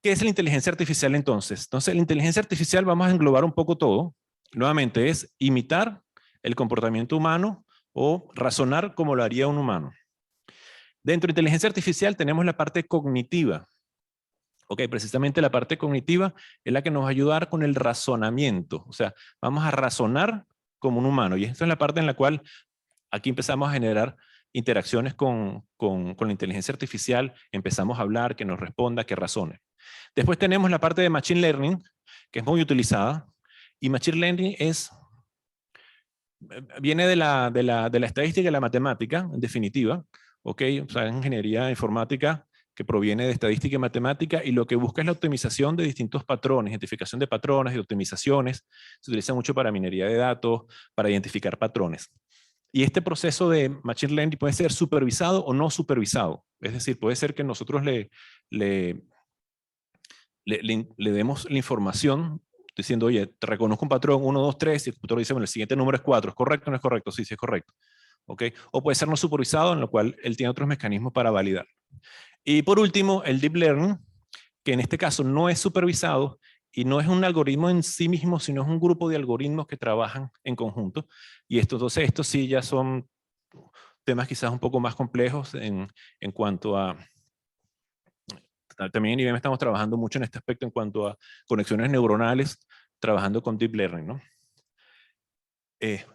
¿Qué es la inteligencia artificial entonces? Entonces, la inteligencia artificial, vamos a englobar un poco todo, nuevamente es imitar el comportamiento humano o razonar como lo haría un humano. Dentro de inteligencia artificial tenemos la parte cognitiva. Ok, precisamente la parte cognitiva es la que nos va a ayudar con el razonamiento. O sea, vamos a razonar como un humano. Y esta es la parte en la cual aquí empezamos a generar interacciones con la inteligencia artificial. Empezamos a hablar, que nos responda, que razone. Después tenemos la parte de Machine Learning, que es muy utilizada. Y Machine Learning viene de la estadística y de la matemática, en definitiva. ¿Ok? O sea, es ingeniería informática que proviene de estadística y matemática y lo que busca es la optimización de distintos patrones, identificación de patrones y optimizaciones. Se utiliza mucho para minería de datos, para identificar patrones. Y este proceso de Machine Learning puede ser supervisado o no supervisado. Es decir, puede ser que nosotros le demos la información diciendo, oye, te reconozco un patrón 1, 2, 3, y el computador dice, bueno, el siguiente número es 4, ¿es correcto o no es correcto? Sí, sí es correcto. ¿Okay? O puede ser no supervisado, en lo cual él tiene otros mecanismos para validar. Y por último, el Deep Learning, que en este caso no es supervisado y no es un algoritmo en sí mismo, sino es un grupo de algoritmos que trabajan en conjunto. Y entonces estos sí ya son temas quizás un poco más complejos en cuanto a... También en IBM estamos trabajando mucho en este aspecto en cuanto a conexiones neuronales, trabajando con Deep Learning, ¿no?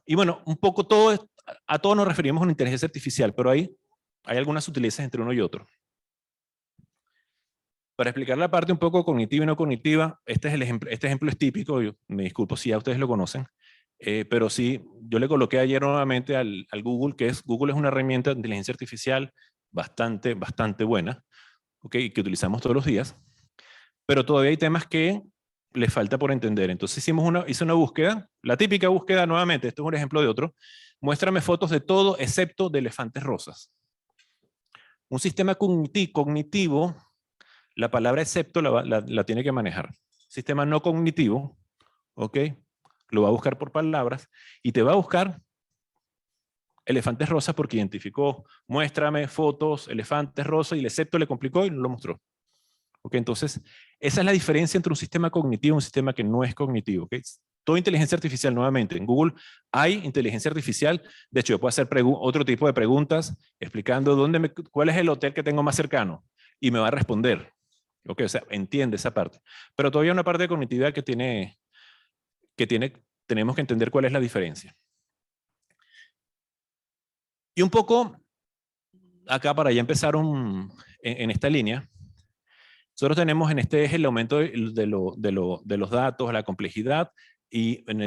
Y bueno, un poco a todo nos referimos a una inteligencia artificial, pero hay algunas sutilezas entre uno y otro. Para explicar la parte un poco cognitiva y no cognitiva, este ejemplo es típico, me disculpo si ya ustedes lo conocen, pero sí, yo le coloqué ayer nuevamente al Google, Google es una herramienta de inteligencia artificial bastante buena, ¿okay? Que utilizamos todos los días, pero todavía hay temas que le falta por entender. Entonces hice una búsqueda, la típica búsqueda nuevamente, esto es un ejemplo de otro, muéstrame fotos de todo excepto de elefantes rosas. Un sistema cognitivo la palabra excepto la tiene que manejar. Sistema no cognitivo, ¿ok? Lo va a buscar por palabras y te va a buscar elefantes rosas porque identificó, muéstrame fotos, elefantes rosas, y el excepto le complicó y no lo mostró. ¿Ok? Entonces, esa es la diferencia entre un sistema cognitivo y un sistema que no es cognitivo. ¿Ok? Toda inteligencia artificial, nuevamente, en Google hay inteligencia artificial. De hecho, yo puedo hacer otro tipo de preguntas explicando cuál es el hotel que tengo más cercano y me va a responder. ¿Ok? O sea, entiende esa parte. Pero todavía hay una parte de cognitividad tenemos que entender cuál es la diferencia. Y un poco, acá para ya empezar en esta línea, nosotros tenemos en este eje el aumento de los datos, la complejidad, y en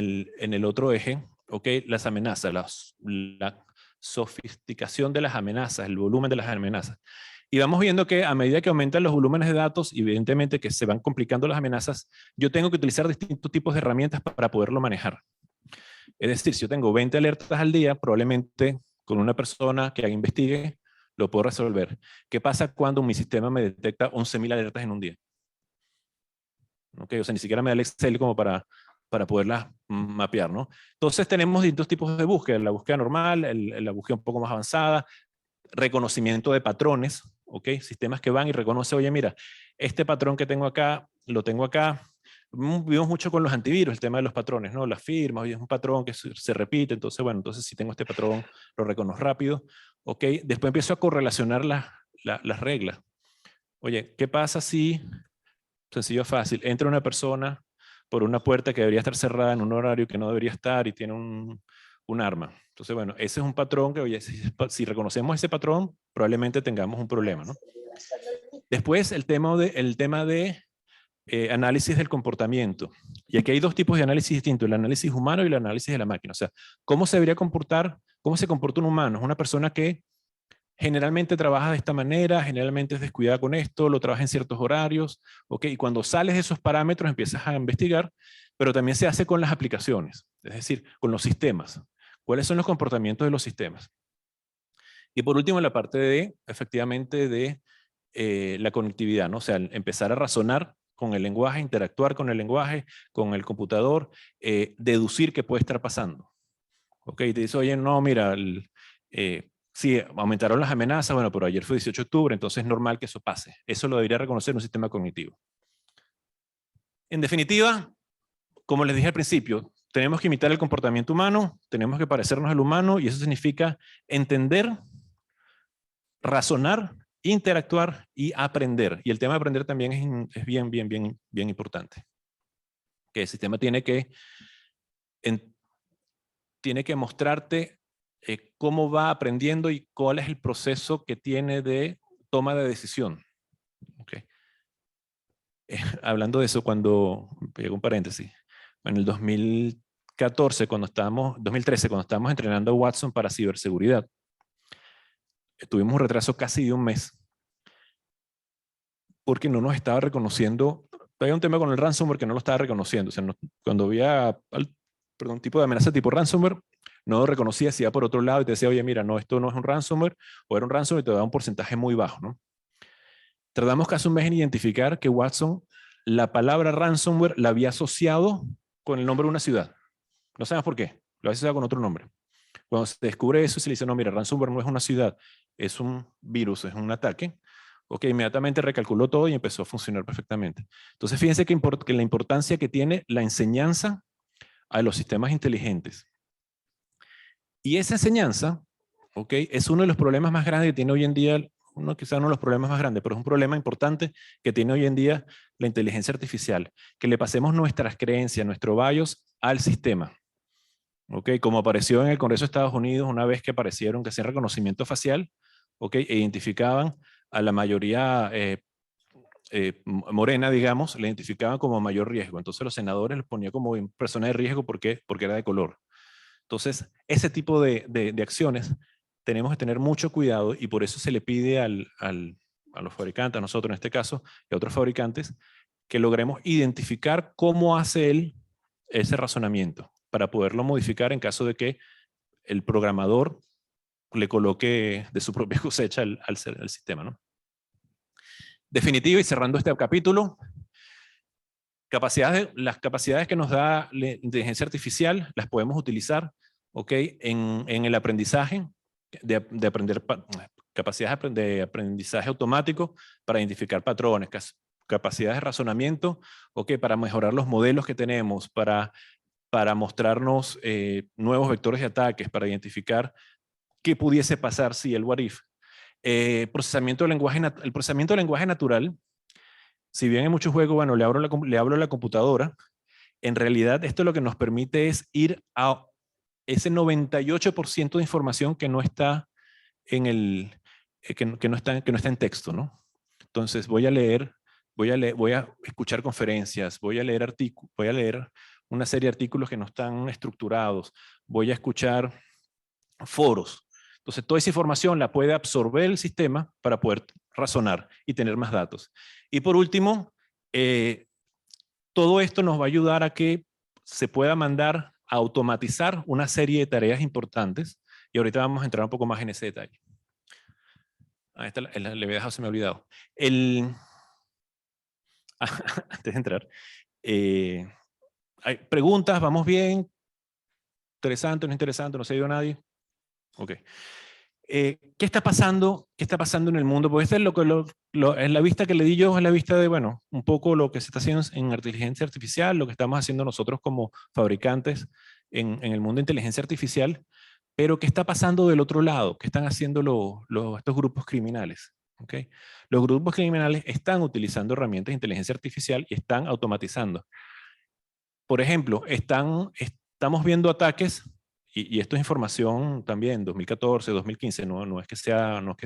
el otro eje, okay, las amenazas, la sofisticación de las amenazas, el volumen de las amenazas. Y vamos viendo que a medida que aumentan los volúmenes de datos, evidentemente que se van complicando las amenazas, yo tengo que utilizar distintos tipos de herramientas para poderlo manejar. Es decir, si yo tengo 20 alertas al día, probablemente con una persona que investigue, lo puedo resolver. ¿Qué pasa cuando mi sistema me detecta 11.000 alertas en un día? Okay, o sea, ni siquiera me da el Excel como para poderlas mapear, ¿no? Entonces tenemos distintos tipos de búsqueda, la búsqueda normal, la búsqueda un poco más avanzada, reconocimiento de patrones, ¿ok? Sistemas que van y reconocen, oye, mira, este patrón que tengo acá, lo tengo acá. Vivimos mucho con los antivirus, el tema de los patrones, ¿no? Las firmas, es un patrón que se repite, entonces, bueno, entonces si tengo este patrón, lo reconozco rápido, ¿ok? Después empiezo a correlacionar las reglas. Oye, ¿qué pasa si, sencillo, fácil, entra una persona por una puerta que debería estar cerrada en un horario que no debería estar y tiene un arma? Entonces, bueno, ese es un patrón que, oye, si reconocemos ese patrón, probablemente tengamos un problema, ¿no? Después, el tema de análisis del comportamiento. Y aquí hay dos tipos de análisis distintos, el análisis humano y el análisis de la máquina. O sea, ¿cómo se debería comportar? ¿Cómo se comporta un humano? Es una persona que generalmente trabaja de esta manera, generalmente es descuidada con esto, lo trabaja en ciertos horarios, ¿ok? Y cuando sales de esos parámetros empiezas a investigar, pero también se hace con las aplicaciones, es decir, con los sistemas. ¿Cuáles son los comportamientos de los sistemas? Y por último, la parte de, efectivamente, de la conectividad, ¿no? O sea, empezar a razonar con el lenguaje, interactuar con el lenguaje, con el computador, deducir qué puede estar pasando. ¿Ok? Te dice, oye, no, mira, sí, aumentaron las amenazas, bueno, pero ayer fue 18 de octubre, entonces es normal que eso pase. Eso lo debería reconocer un sistema cognitivo. En definitiva, como les dije al principio, tenemos que imitar el comportamiento humano, tenemos que parecernos al humano, y eso significa entender, razonar, interactuar y aprender. Y el tema de aprender también es bien importante. Que el sistema tiene que mostrarte cómo va aprendiendo y cuál es el proceso que tiene de toma de decisión. Okay. Hablando de eso, cuando, pego un paréntesis, en el 2013, cuando estábamos entrenando a Watson para ciberseguridad, tuvimos un retraso casi de un mes, porque no nos estaba reconociendo. Había un tema con el ransomware que no lo estaba reconociendo. O sea, cuando había un tipo de amenaza tipo ransomware, no lo reconocía, si iba por otro lado y te decía, oye, mira, no, esto no es un ransomware, o era un ransomware y te daba un porcentaje muy bajo, ¿no? Tardamos casi un mes en identificar que Watson, la palabra ransomware la había asociado con el nombre de una ciudad. No sabemos por qué, lo había asociado con otro nombre. Cuando se descubre eso, se le dice, no, mira, ransomware no es una ciudad, es un virus, es un ataque. Ok, inmediatamente recalculó todo y empezó a funcionar perfectamente. Entonces, fíjense que la importancia que tiene la enseñanza a los sistemas inteligentes. Y esa enseñanza, ok, es uno de los problemas más grandes que tiene hoy en día, quizá uno de los problemas más grandes, pero es un problema importante que tiene hoy en día la inteligencia artificial, que le pasemos nuestras creencias, nuestro BIOS al sistema. Ok, como apareció en el Congreso de Estados Unidos una vez que aparecieron que hacían reconocimiento facial, ok, e identificaban a la mayoría morena, digamos, le identificaban como mayor riesgo. Entonces los senadores los ponían como persona de riesgo porque era de color. Entonces, ese tipo de acciones tenemos que tener mucho cuidado y por eso se le pide a los fabricantes, a nosotros en este caso, y a otros fabricantes, que logremos identificar cómo hace él ese razonamiento para poderlo modificar en caso de que el programador le coloque de su propia cosecha al sistema, ¿no? definitiva y cerrando este capítulo, las capacidades que nos da la inteligencia artificial las podemos utilizar, ¿ok? En el aprendizaje, de aprender, capacidades de aprendizaje automático para identificar patrones, capacidades de razonamiento, ¿ok? Para mejorar los modelos que tenemos, para mostrarnos nuevos vectores de ataques, para identificar qué pudiese pasar si el what if. El procesamiento de lenguaje natural, si bien en muchos juegos, bueno, le hablo a la computadora, en realidad esto lo que nos permite es ir a ese 98% de información que no está en que no está en texto, ¿no? Entonces voy a escuchar conferencias, voy a leer una serie de artículos que no están estructurados, voy a escuchar foros. Entonces toda esa información la puede absorber el sistema para poder razonar y tener más datos. Y por último, todo esto nos va a ayudar a que se pueda mandar a automatizar una serie de tareas importantes, y ahorita vamos a entrar un poco más en ese detalle. Esta le había dejado, se me ha olvidado. Antes de entrar, hay preguntas, ¿vamos bien? ¿Interesante, no interesante? ¿No se ha ido nadie? Ok. ¿Qué está pasando? ¿Qué está pasando en el mundo? Pues esta es la vista que le di yo, es la vista de, bueno, un poco lo que se está haciendo en inteligencia artificial, lo que estamos haciendo nosotros como fabricantes en el mundo de inteligencia artificial, pero ¿qué está pasando del otro lado? ¿Qué están haciendo estos grupos criminales? ¿Okay? Los grupos criminales están utilizando herramientas de inteligencia artificial y están automatizando. Por ejemplo, estamos viendo ataques, y esto es información también, 2014, 2015, no es que es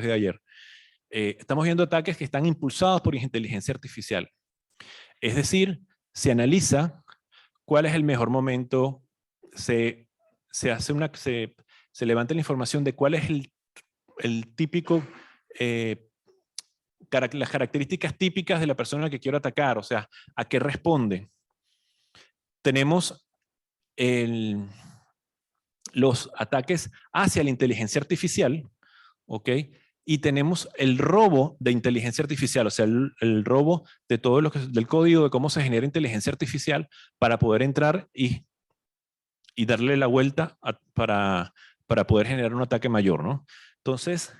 de ayer. Estamos viendo ataques que están impulsados por inteligencia artificial. Es decir, se analiza cuál es el mejor momento, se levanta la información de cuál es el típico, las características típicas de la persona que quiero atacar, o sea, a qué responde. Tenemos los ataques hacia la inteligencia artificial, ¿ok? Y tenemos el robo de inteligencia artificial, o sea, el robo de todo del código de cómo se genera inteligencia artificial para poder entrar y darle la vuelta para poder generar un ataque mayor, ¿no? Entonces,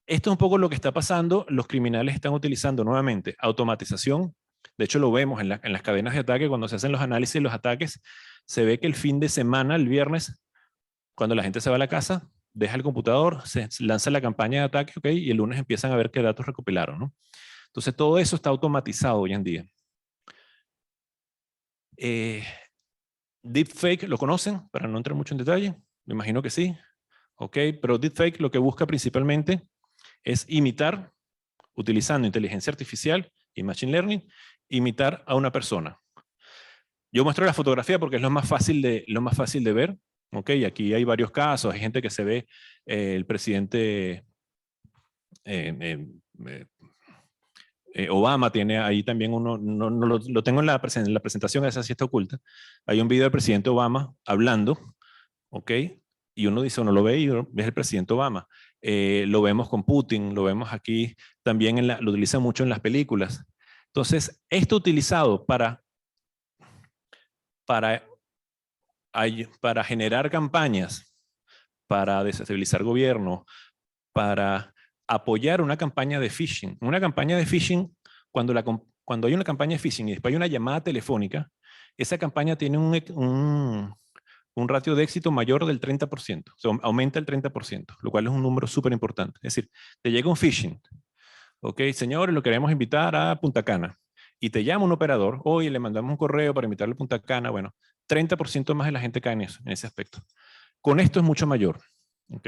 esto es un poco lo que está pasando. Los criminales están utilizando nuevamente automatización. De hecho, lo vemos en las cadenas de ataque, cuando se hacen los análisis de los ataques, se ve que el fin de semana, el viernes, cuando la gente se va a la casa, deja el computador, se lanza la campaña de ataque, ¿ok? Y el lunes empiezan a ver qué datos recopilaron, ¿no? Entonces, todo eso está automatizado hoy en día. Deepfake, ¿lo conocen? Para no entrar mucho en detalle. Me imagino que sí. ¿Ok? Pero Deepfake lo que busca principalmente es imitar, utilizando inteligencia artificial y machine learning, imitar a una persona. Yo muestro la fotografía porque es lo más fácil de ver. ¿Ok? Aquí hay varios casos. Hay gente que se ve el presidente Obama tiene ahí también uno, no lo tengo en la presentación, esa sí está oculta. Hay un video del presidente Obama hablando, ¿ok? Y uno dice, uno lo ve y es el presidente Obama. Lo vemos con Putin, lo vemos aquí también, lo utilizan mucho en las películas. Entonces, esto utilizado para generar campañas, para desestabilizar gobierno, para apoyar una campaña de phishing. Una campaña de phishing, cuando hay una campaña de phishing y después hay una llamada telefónica, esa campaña tiene un ratio de éxito mayor del 30%, o sea, aumenta el 30%, lo cual es un número súper importante. Es decir, te llega un phishing, ok, señores, lo queremos invitar a Punta Cana, y te llama un operador, oye, le mandamos un correo para invitarle a Punta Cana, bueno, 30% más de la gente cae en eso, en ese aspecto. Con esto es mucho mayor, ok.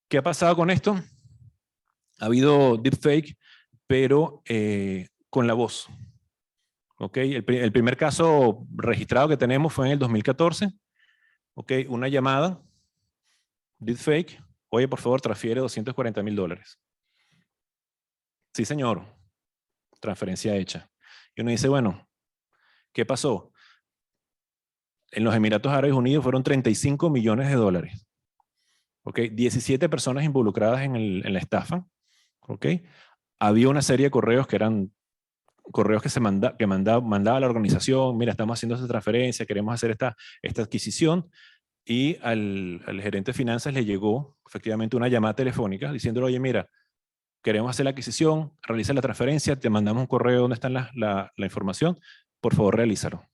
¿Qué ha pasado con esto? Ha habido deepfake, pero con la voz. ¿Okay? El primer caso registrado que tenemos fue en el 2014. ¿Okay? Una llamada, deepfake, oye, por favor, transfiere $240,000. Sí, señor. Transferencia hecha. Y uno dice, bueno, ¿qué pasó? En los Emiratos Árabes Unidos fueron $35 millones. ¿Okay? 17 personas involucradas en la estafa. ¿Okay? había una serie de correos que eran correos que mandaba la organización, mira, estamos haciendo esta transferencia, queremos hacer esta adquisición, y al gerente de finanzas le llegó efectivamente una llamada telefónica diciéndole, oye, mira, queremos hacer la adquisición, realiza la transferencia, te mandamos un correo donde está la información, por favor realízalo.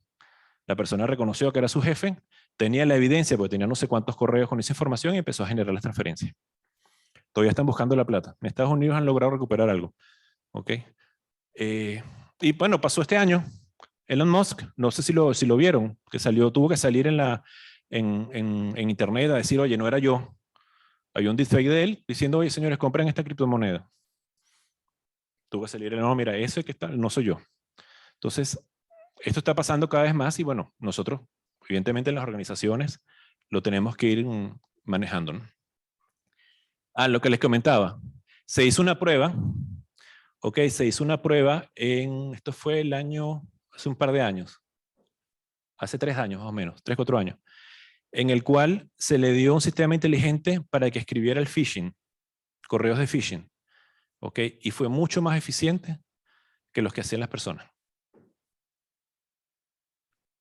La persona reconoció que era su jefe, tenía la evidencia porque tenía no sé cuántos correos con esa información y empezó a generar las transferencias. Todavía están buscando la plata. En Estados Unidos han logrado recuperar algo. ¿Ok? Y bueno, pasó este año. Elon Musk, no sé si lo vieron, que tuvo que salir en internet a decir, oye, no era yo. Había un deepfake de él diciendo, oye, señores, compren esta criptomoneda. Tuvo que salir, no, mira, ese que está, no soy yo. Entonces, esto está pasando cada vez más y bueno, nosotros, evidentemente en las organizaciones, lo tenemos que ir manejando, ¿no? Lo que les comentaba, se hizo una prueba, se hizo una prueba esto fue hace un par de años, hace 3 años más o menos, 3, 4 años, en el cual se le dio un sistema inteligente para que escribiera el phishing, correos de phishing, y fue mucho más eficiente que los que hacían las personas.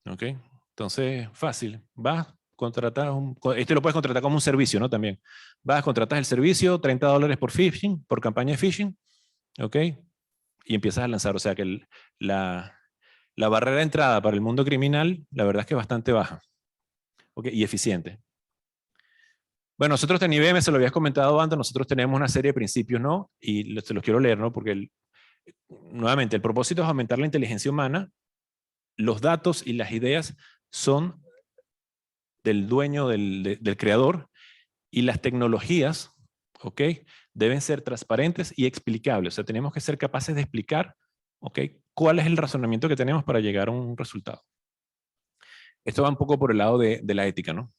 Entonces, fácil, vas, contratas, lo puedes contratar como un servicio, ¿no? También, vas, contratas el servicio, $30 por phishing, por campaña de phishing, y empiezas a lanzar, o sea que la barrera de entrada para el mundo criminal, la verdad es que es bastante baja, y eficiente. Bueno, nosotros en IBM, se lo habías comentado antes, nosotros tenemos una serie de principios, ¿no? Y se los quiero leer, ¿no? Porque nuevamente, el propósito es aumentar la inteligencia humana. Los datos y las ideas son del dueño, del creador, y las tecnologías, deben ser transparentes y explicables. O sea, tenemos que ser capaces de explicar, cuál es el razonamiento que tenemos para llegar a un resultado. Esto va un poco por el lado de la ética, ¿no?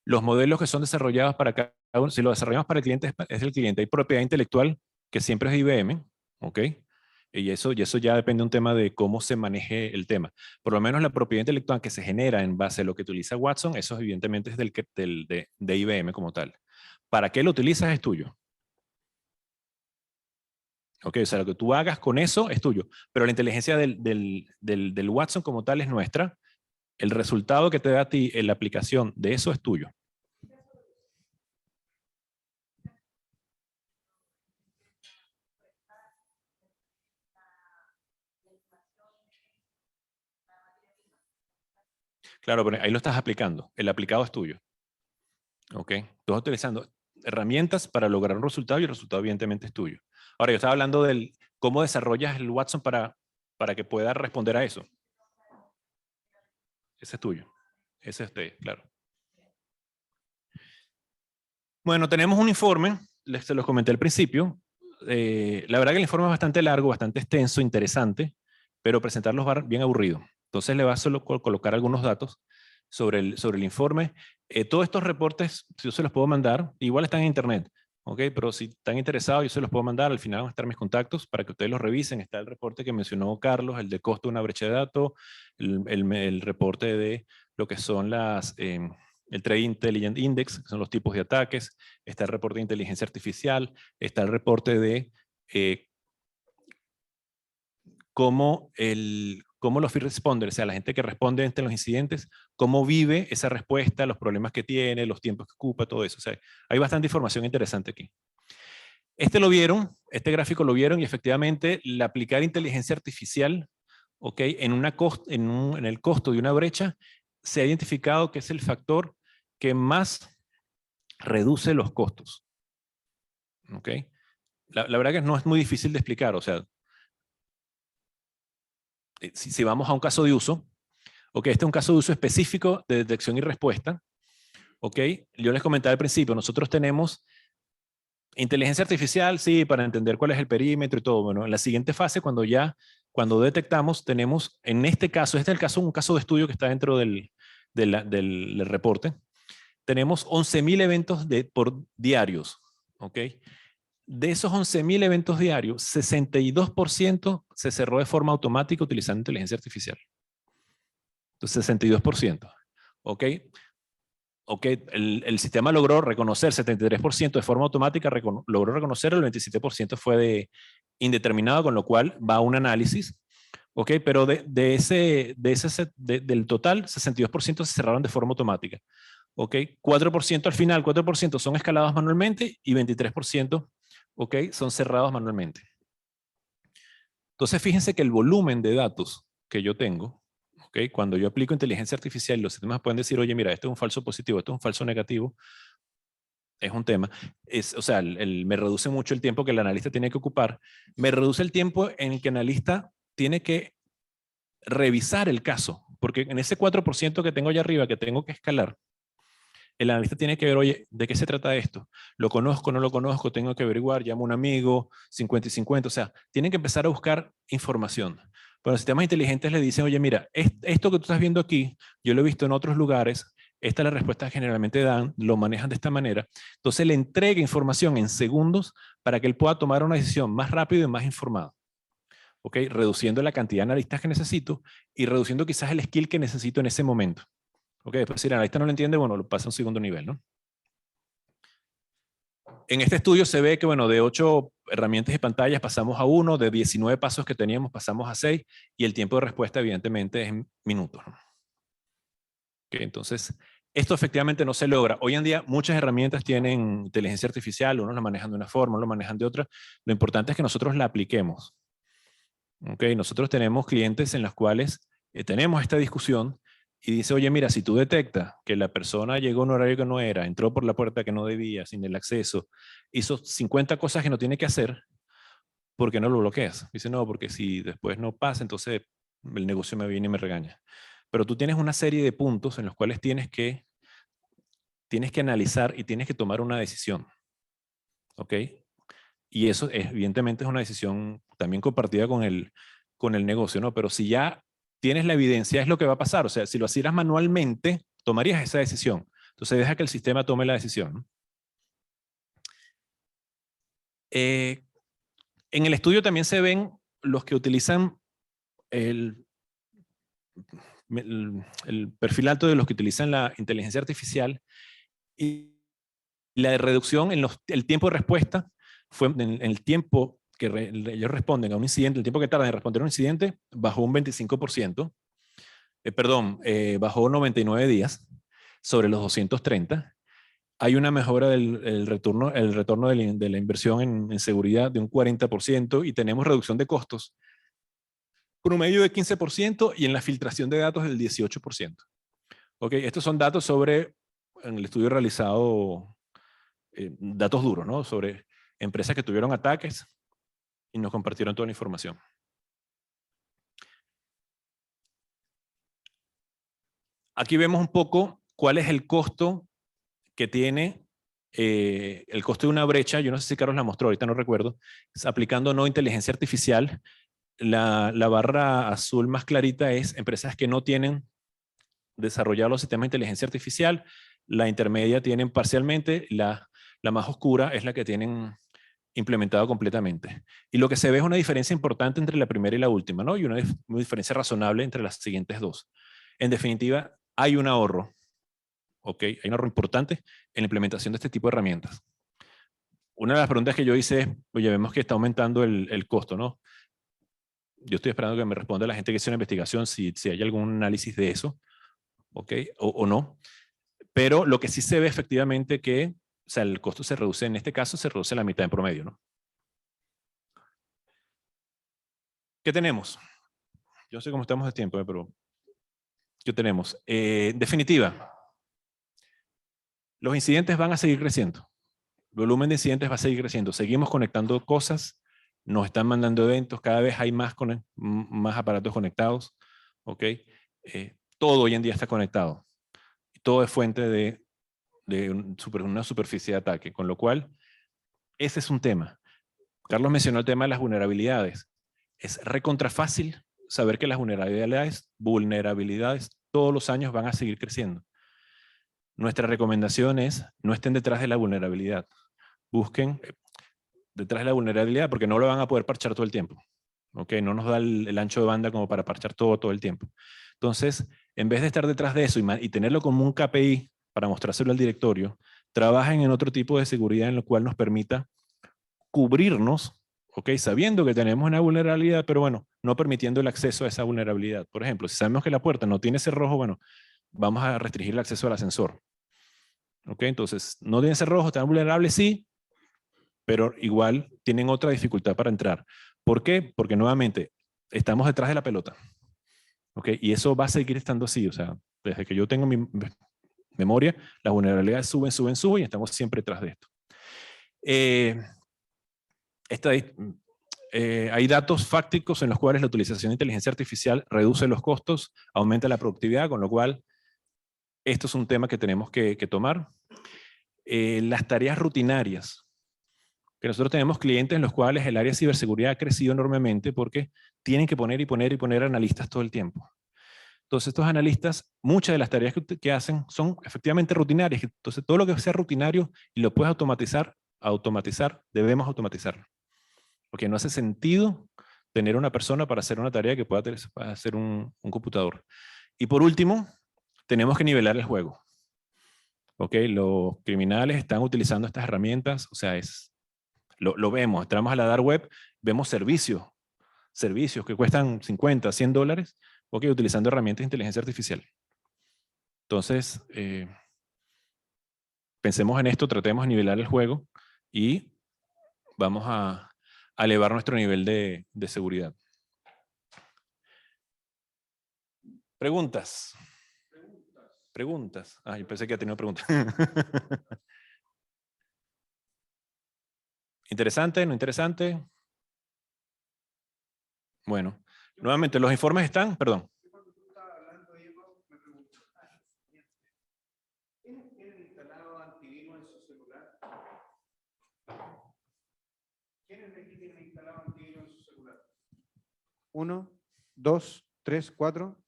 Los modelos que son desarrollados para cada uno, si lo desarrollamos para el cliente, es del cliente. Hay propiedad intelectual que siempre es de IBM, y eso ya depende de un tema de cómo se maneje el tema. Por lo menos la propiedad intelectual que se genera en base a lo que utiliza Watson, eso evidentemente es de IBM como tal. ¿Para qué lo utilizas? Es tuyo. O sea, lo que tú hagas con eso es tuyo. Pero la inteligencia del Watson como tal es nuestra. El resultado que te da a ti en la aplicación de eso es tuyo. Claro, pero ahí lo estás aplicando. El aplicado es tuyo. Tú estás utilizando herramientas para lograr un resultado y el resultado evidentemente es tuyo. Ahora, yo estaba hablando del cómo desarrollas el Watson para que pueda responder a eso. Ese es tuyo. Ese es usted, claro. Bueno, tenemos un informe, se los comenté al principio. La verdad que el informe es bastante largo, bastante extenso, interesante, pero presentarlos va bien aburrido. Entonces le va a solo colocar algunos datos sobre el informe. Todos estos reportes, yo se los puedo mandar, igual están en internet, pero si están interesados, yo se los puedo mandar. Al final van a estar mis contactos para que ustedes los revisen. Está el reporte que mencionó Carlos, el de costo de una brecha de datos, el reporte de lo que son el Trade Intelligence Index, que son los tipos de ataques. Está el reporte de inteligencia artificial, está el reporte de cómo los first responders, o sea, la gente que responde ante los incidentes, cómo vive esa respuesta, los problemas que tiene, los tiempos que ocupa, todo eso. O sea, hay bastante información interesante aquí. Este gráfico lo vieron y efectivamente el aplicar inteligencia artificial, en el costo de una brecha, se ha identificado que es el factor que más reduce los costos. La verdad que no es muy difícil de explicar, o sea, si vamos a un caso de uso, este es un caso de uso específico de detección y respuesta. Yo les comentaba al principio, nosotros tenemos inteligencia artificial, sí, para entender cuál es el perímetro y todo. Bueno, en la siguiente fase, cuando detectamos, tenemos, en este caso, un caso de estudio que está dentro del reporte, tenemos 11.000 eventos por diarios. De esos 11.000 eventos diarios, 62% se cerró de forma automática utilizando inteligencia artificial. Entonces, 62%. ¿ok? Ok, el sistema logró reconocer 73% de forma automática, logró reconocer, el 27% fue de indeterminado, con lo cual va a un análisis. Ok, pero del total, 62% se cerraron de forma automática. Ok, 4% al final, 4% son escalados manualmente y 23%, ok, son cerrados manualmente. Entonces, fíjense que el volumen de datos que yo tengo, okay, cuando yo aplico inteligencia artificial, los sistemas pueden decir, oye, mira, este es un falso positivo, este es un falso negativo, es un tema. O sea, me reduce mucho el tiempo que el analista tiene que ocupar, me reduce el tiempo en el que el analista tiene que revisar el caso, porque en ese 4% que tengo allá arriba, que tengo que escalar, el analista tiene que ver, oye, ¿de qué se trata esto? ¿Lo conozco, no lo conozco? Tengo que averiguar, llamo a un amigo, 50 y 50, o sea, tienen que empezar a buscar información. Pero los sistemas inteligentes le dicen, oye, mira, esto que tú estás viendo aquí, yo lo he visto en otros lugares, esta es la respuesta que generalmente dan, lo manejan de esta manera. Entonces le entrega información en segundos para que él pueda tomar una decisión más rápido y más informada. ¿Ok? Reduciendo la cantidad de analistas que necesito y reduciendo quizás el skill que necesito en ese momento. Ok, después si el analista no lo entiende, bueno, lo pasa a un segundo nivel, ¿no? En este estudio se ve que, bueno, de 8 herramientas y pantallas pasamos a 1, de 19 pasos que teníamos pasamos a 6, y el tiempo de respuesta evidentemente es en minutos, ¿no? Okay, entonces, esto efectivamente no se logra. Hoy en día muchas herramientas tienen inteligencia artificial, unos la manejan de una forma, otros la manejan de otra. Lo importante es que nosotros la apliquemos. Okay, nosotros tenemos clientes en los cuales tenemos esta discusión y dice, oye, mira, si tú detectas que la persona llegó a un horario que no era, entró por la puerta que no debía, sin el acceso, hizo 50 cosas que no tiene que hacer, ¿por qué no lo bloqueas? Dice, no, porque si después no pasa, entonces el negocio me viene y me regaña. Pero tú tienes una serie de puntos en los cuales tienes que analizar y tienes que tomar una decisión. ¿Ok? Y eso evidentemente es una decisión también compartida con el negocio, ¿no? Pero si ya tienes la evidencia, es lo que va a pasar. O sea, si lo hicieras manualmente, tomarías esa decisión. Entonces deja que el sistema tome la decisión, ¿no? En el estudio también se ven los que utilizan el perfil alto de los que utilizan la inteligencia artificial, y la reducción en el tiempo de respuesta fue en el tiempo que ellos responden a un incidente, el tiempo que tardan en responder a un incidente bajó un 25%, bajó 99 días sobre los 230. Hay una mejora del retorno de la inversión en seguridad de un 40%, y tenemos reducción de costos promedio de 15% y en la filtración de datos del 18%. Okay, estos son datos sobre, en el estudio realizado, datos duros, ¿no? Sobre empresas que tuvieron ataques y nos compartieron toda la información. Aquí vemos un poco cuál es el costo que tiene, el costo de una brecha. Yo no sé si Carlos la mostró, ahorita no recuerdo. Aplicando no inteligencia artificial. La barra azul más clarita es empresas que no tienen desarrollado los sistemas de inteligencia artificial. La intermedia tienen parcialmente. La más oscura es la que tienen implementado completamente. Y lo que se ve es una diferencia importante entre la primera y la última, ¿no? Y una diferencia razonable entre las siguientes dos. En definitiva, hay un ahorro, ¿ok? Hay un ahorro importante en la implementación de este tipo de herramientas. Una de las preguntas que yo hice es, oye, vemos que está aumentando el costo, ¿no? Yo estoy esperando que me responda la gente que hizo una investigación si hay algún análisis de eso, ¿ok? O no. Pero lo que sí se ve efectivamente que, o sea, el costo se reduce, en este caso se reduce a la mitad en promedio, ¿no? ¿Qué tenemos? Yo no sé cómo estamos de tiempo, pero ¿qué tenemos? En definitiva, los incidentes van a seguir creciendo. El volumen de incidentes va a seguir creciendo. Seguimos conectando cosas, nos están mandando eventos, cada vez hay más aparatos conectados. ¿Ok? Todo hoy en día está conectado. Todo es fuente de una superficie de ataque, con lo cual ese es un tema. Carlos mencionó el tema de las vulnerabilidades. Es recontra fácil saber que las vulnerabilidades todos los años van a seguir creciendo. Nuestra recomendación es no estén detrás de la vulnerabilidad. Busquen detrás de la vulnerabilidad porque no lo van a poder parchar todo el tiempo. ¿Okay? No nos da el ancho de banda como para parchar todo el tiempo. Entonces, en vez de estar detrás de eso y tenerlo como un KPI para mostrárselo al directorio, trabajen en otro tipo de seguridad en lo cual nos permita cubrirnos, ¿ok? Sabiendo que tenemos una vulnerabilidad, pero bueno, no permitiendo el acceso a esa vulnerabilidad. Por ejemplo, si sabemos que la puerta no tiene cerrojo, bueno, vamos a restringir el acceso al ascensor. ¿Ok? Entonces, no tiene cerrojo, están vulnerables, sí, pero igual tienen otra dificultad para entrar. ¿Por qué? Porque nuevamente estamos detrás de la pelota. ¿Ok? Y eso va a seguir estando así. O sea, desde que yo tengo mi memoria, las vulnerabilidades suben, suben, suben y estamos siempre detrás de esto. Hay datos fácticos en los cuales la utilización de inteligencia artificial reduce los costos, aumenta la productividad, con lo cual esto es un tema que tenemos que tomar. Las tareas rutinarias. Que nosotros tenemos clientes en los cuales el área de ciberseguridad ha crecido enormemente porque tienen que poner y poner y poner analistas todo el tiempo. Entonces estos analistas, muchas de las tareas que hacen son efectivamente rutinarias. Entonces todo lo que sea rutinario y lo puedes automatizar, debemos automatizarlo. Porque no hace sentido tener una persona para hacer una tarea que pueda hacer un computador. Y por último, tenemos que nivelar el juego. ¿Ok? Los criminales están utilizando estas herramientas, o sea, lo vemos, entramos a la dark web, vemos servicios que cuestan 50, 100 dólares, ok, utilizando herramientas de inteligencia artificial. Entonces, pensemos en esto, tratemos de nivelar el juego y vamos a elevar nuestro nivel de seguridad. ¿Preguntas? ¿Preguntas? Ah, yo pensé que ya tenía preguntas. ¿Interesante? ¿No interesante? Bueno, nuevamente los informes están, perdón. ¿Quiénes tienen instalado antivirus en su celular? ¿Quiénes de aquí tienen instalado antivirus en su celular? 1, 2, 3, 4.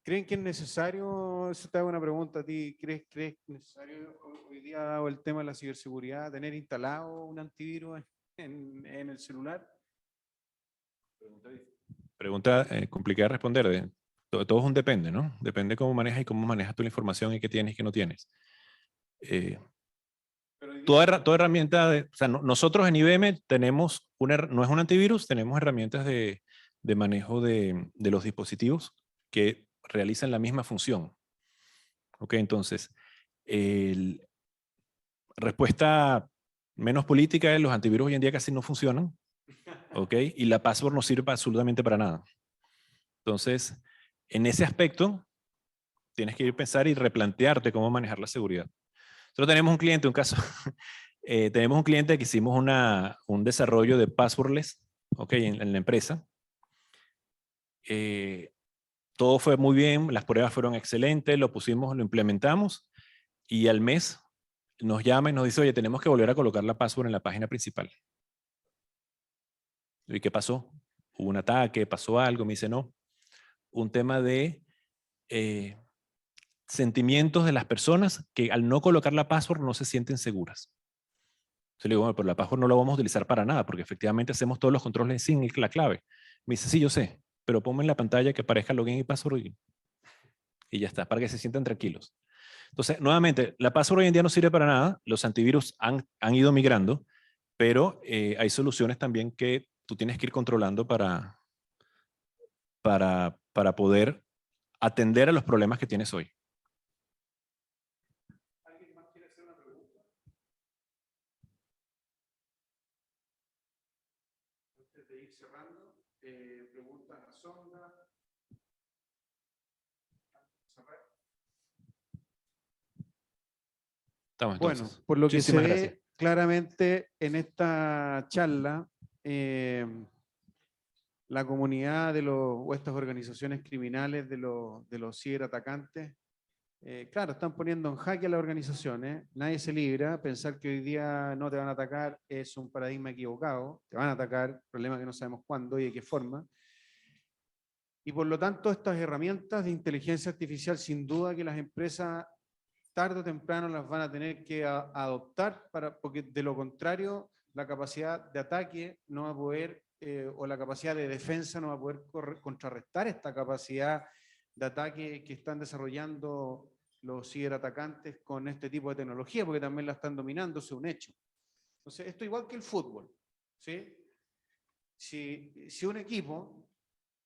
¿Creen que es necesario? Eso te hago una pregunta a ti. ¿Crees que es necesario hoy día, dado el tema de la ciberseguridad, tener instalado un antivirus en el celular? Pregunta complicada de responder. Todo es un depende, ¿no? Depende cómo manejas y cómo manejas tú la información y qué tienes y qué no tienes. Toda herramienta, o sea, nosotros en IBM tenemos, no es un antivirus, tenemos herramientas de manejo de los dispositivos que realizan la misma función. Ok, entonces, respuesta menos política es los antivirus hoy en día casi no funcionan. Ok, y la password no sirve absolutamente para nada. Entonces, en ese aspecto, tienes que ir a pensar y replantearte cómo manejar la seguridad. Nosotros tenemos un cliente, un caso, tenemos un cliente que hicimos un desarrollo de passwordless, okay, en la empresa. Todo fue muy bien, las pruebas fueron excelentes, lo pusimos, lo implementamos y al mes nos llama y nos dice, oye, tenemos que volver a colocar la password en la página principal. ¿Y qué pasó? ¿Hubo un ataque? ¿Pasó algo? Me dice, no. Un tema de sentimientos de las personas que al no colocar la password no se sienten seguras. Entonces le digo, bueno, pero la password no la vamos a utilizar para nada, porque efectivamente hacemos todos los controles sin la clave. Me dice, sí, yo sé, pero ponme en la pantalla que aparezca login y password y ya está, para que se sientan tranquilos. Entonces, nuevamente, la password hoy en día no sirve para nada, los antivirus han ido migrando, pero hay soluciones también que tú tienes que ir controlando para poder atender a los problemas que tienes hoy. ¿Alguien más quiere hacer una pregunta? Antes de ir cerrando, preguntas a Sonda. Estamos, Bueno, entonces. por lo que se Muchísimas ve gracias. claramente en esta charla, la comunidad o estas organizaciones criminales de los ciberatacantes, claro, están poniendo en jaque a las organizaciones, nadie se libra, pensar que hoy día no te van a atacar es un paradigma equivocado, te van a atacar, problema que no sabemos cuándo y de qué forma. Y por lo tanto, estas herramientas de inteligencia artificial, sin duda que las empresas tarde o temprano las van a tener que adoptar, porque de lo contrario, la capacidad de ataque no va a poder, o la capacidad de defensa no va a poder contrarrestar esta capacidad de ataque que están desarrollando los ciberatacantes con este tipo de tecnología, porque también la están dominando, eso es un hecho. Entonces, esto igual que el fútbol, ¿sí? Si un equipo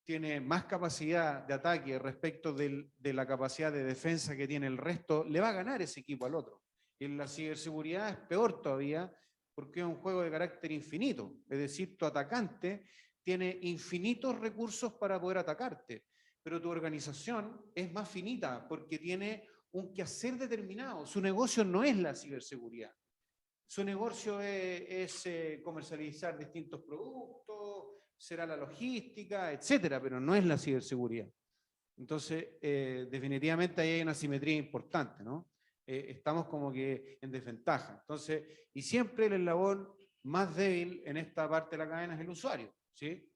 tiene más capacidad de ataque respecto de la capacidad de defensa que tiene el resto, le va a ganar ese equipo al otro. En la ciberseguridad es peor todavía, porque es un juego de carácter infinito. Es decir, tu atacante tiene infinitos recursos para poder atacarte, pero tu organización es más finita porque tiene un quehacer determinado. Su negocio no es la ciberseguridad. Su negocio es comercializar distintos productos, será la logística, etcétera, pero no es la ciberseguridad. Entonces, definitivamente ahí hay una asimetría importante, ¿no? Estamos como que en desventaja. Entonces, y siempre el eslabón más débil en esta parte de la cadena es el usuario, ¿sí?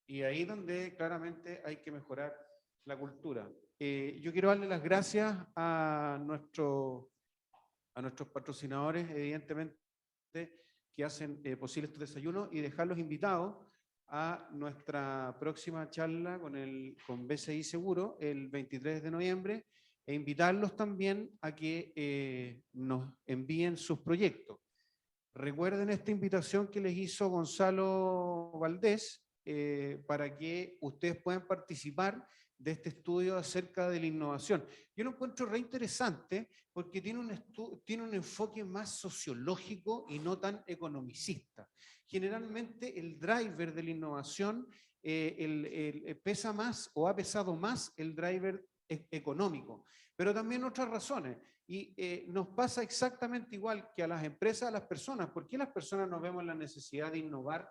Y ahí donde claramente hay que mejorar la cultura. Yo quiero darle las gracias a nuestros patrocinadores, evidentemente, que hacen posible estos desayunos y dejarlos invitados a nuestra próxima charla con BCI Seguro el 23 de noviembre e invitarlos también a que nos envíen sus proyectos. Recuerden esta invitación que les hizo Gonzalo Valdés para que ustedes puedan participar de este estudio acerca de la innovación. Yo lo encuentro re interesante porque tiene un enfoque más sociológico y no tan economicista. Generalmente el driver de la innovación pesa más o ha pesado más el driver económico, pero también otras razones. Y nos pasa exactamente igual que a las empresas, a las personas. ¿Por qué las personas nos vemos la necesidad de innovar?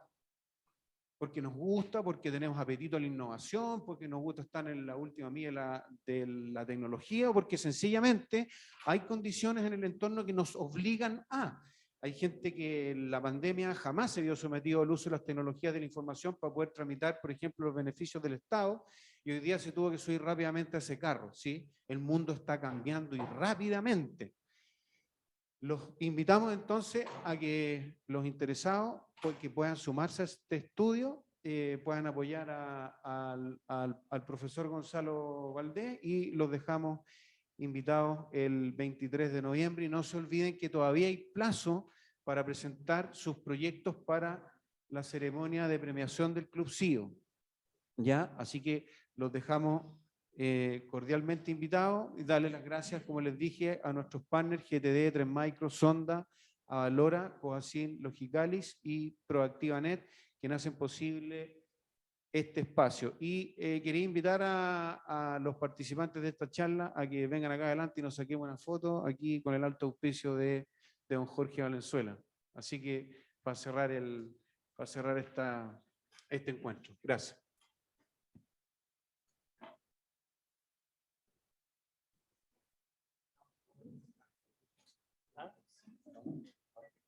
Porque nos gusta, porque tenemos apetito a la innovación, porque nos gusta estar en la última milla de la tecnología, o porque sencillamente hay condiciones en el entorno que nos obligan a. Hay gente que en la pandemia jamás se vio sometido al uso de las tecnologías de la información para poder tramitar, por ejemplo, los beneficios del Estado, y hoy día se tuvo que subir rápidamente a ese carro, ¿sí? El mundo está cambiando y rápidamente. Los invitamos entonces a que los interesados que puedan sumarse a este estudio, puedan apoyar al profesor Gonzalo Valdés y los dejamos invitados el 23 de noviembre. Y no se olviden que todavía hay plazo para presentar sus proyectos para la ceremonia de premiación del Club CIO. ¿Ya? Así que los dejamos cordialmente invitados y darles las gracias, como les dije, a nuestros partners GTD, 3 Micro, Sonda, Avalora, Coacin, Logicalis y ProactivaNet, que hacen posible este espacio. Y quería invitar a los participantes de esta charla a que vengan acá adelante y nos saquemos una foto aquí con el alto auspicio de don Jorge Valenzuela. Así que para cerrar este encuentro. Gracias.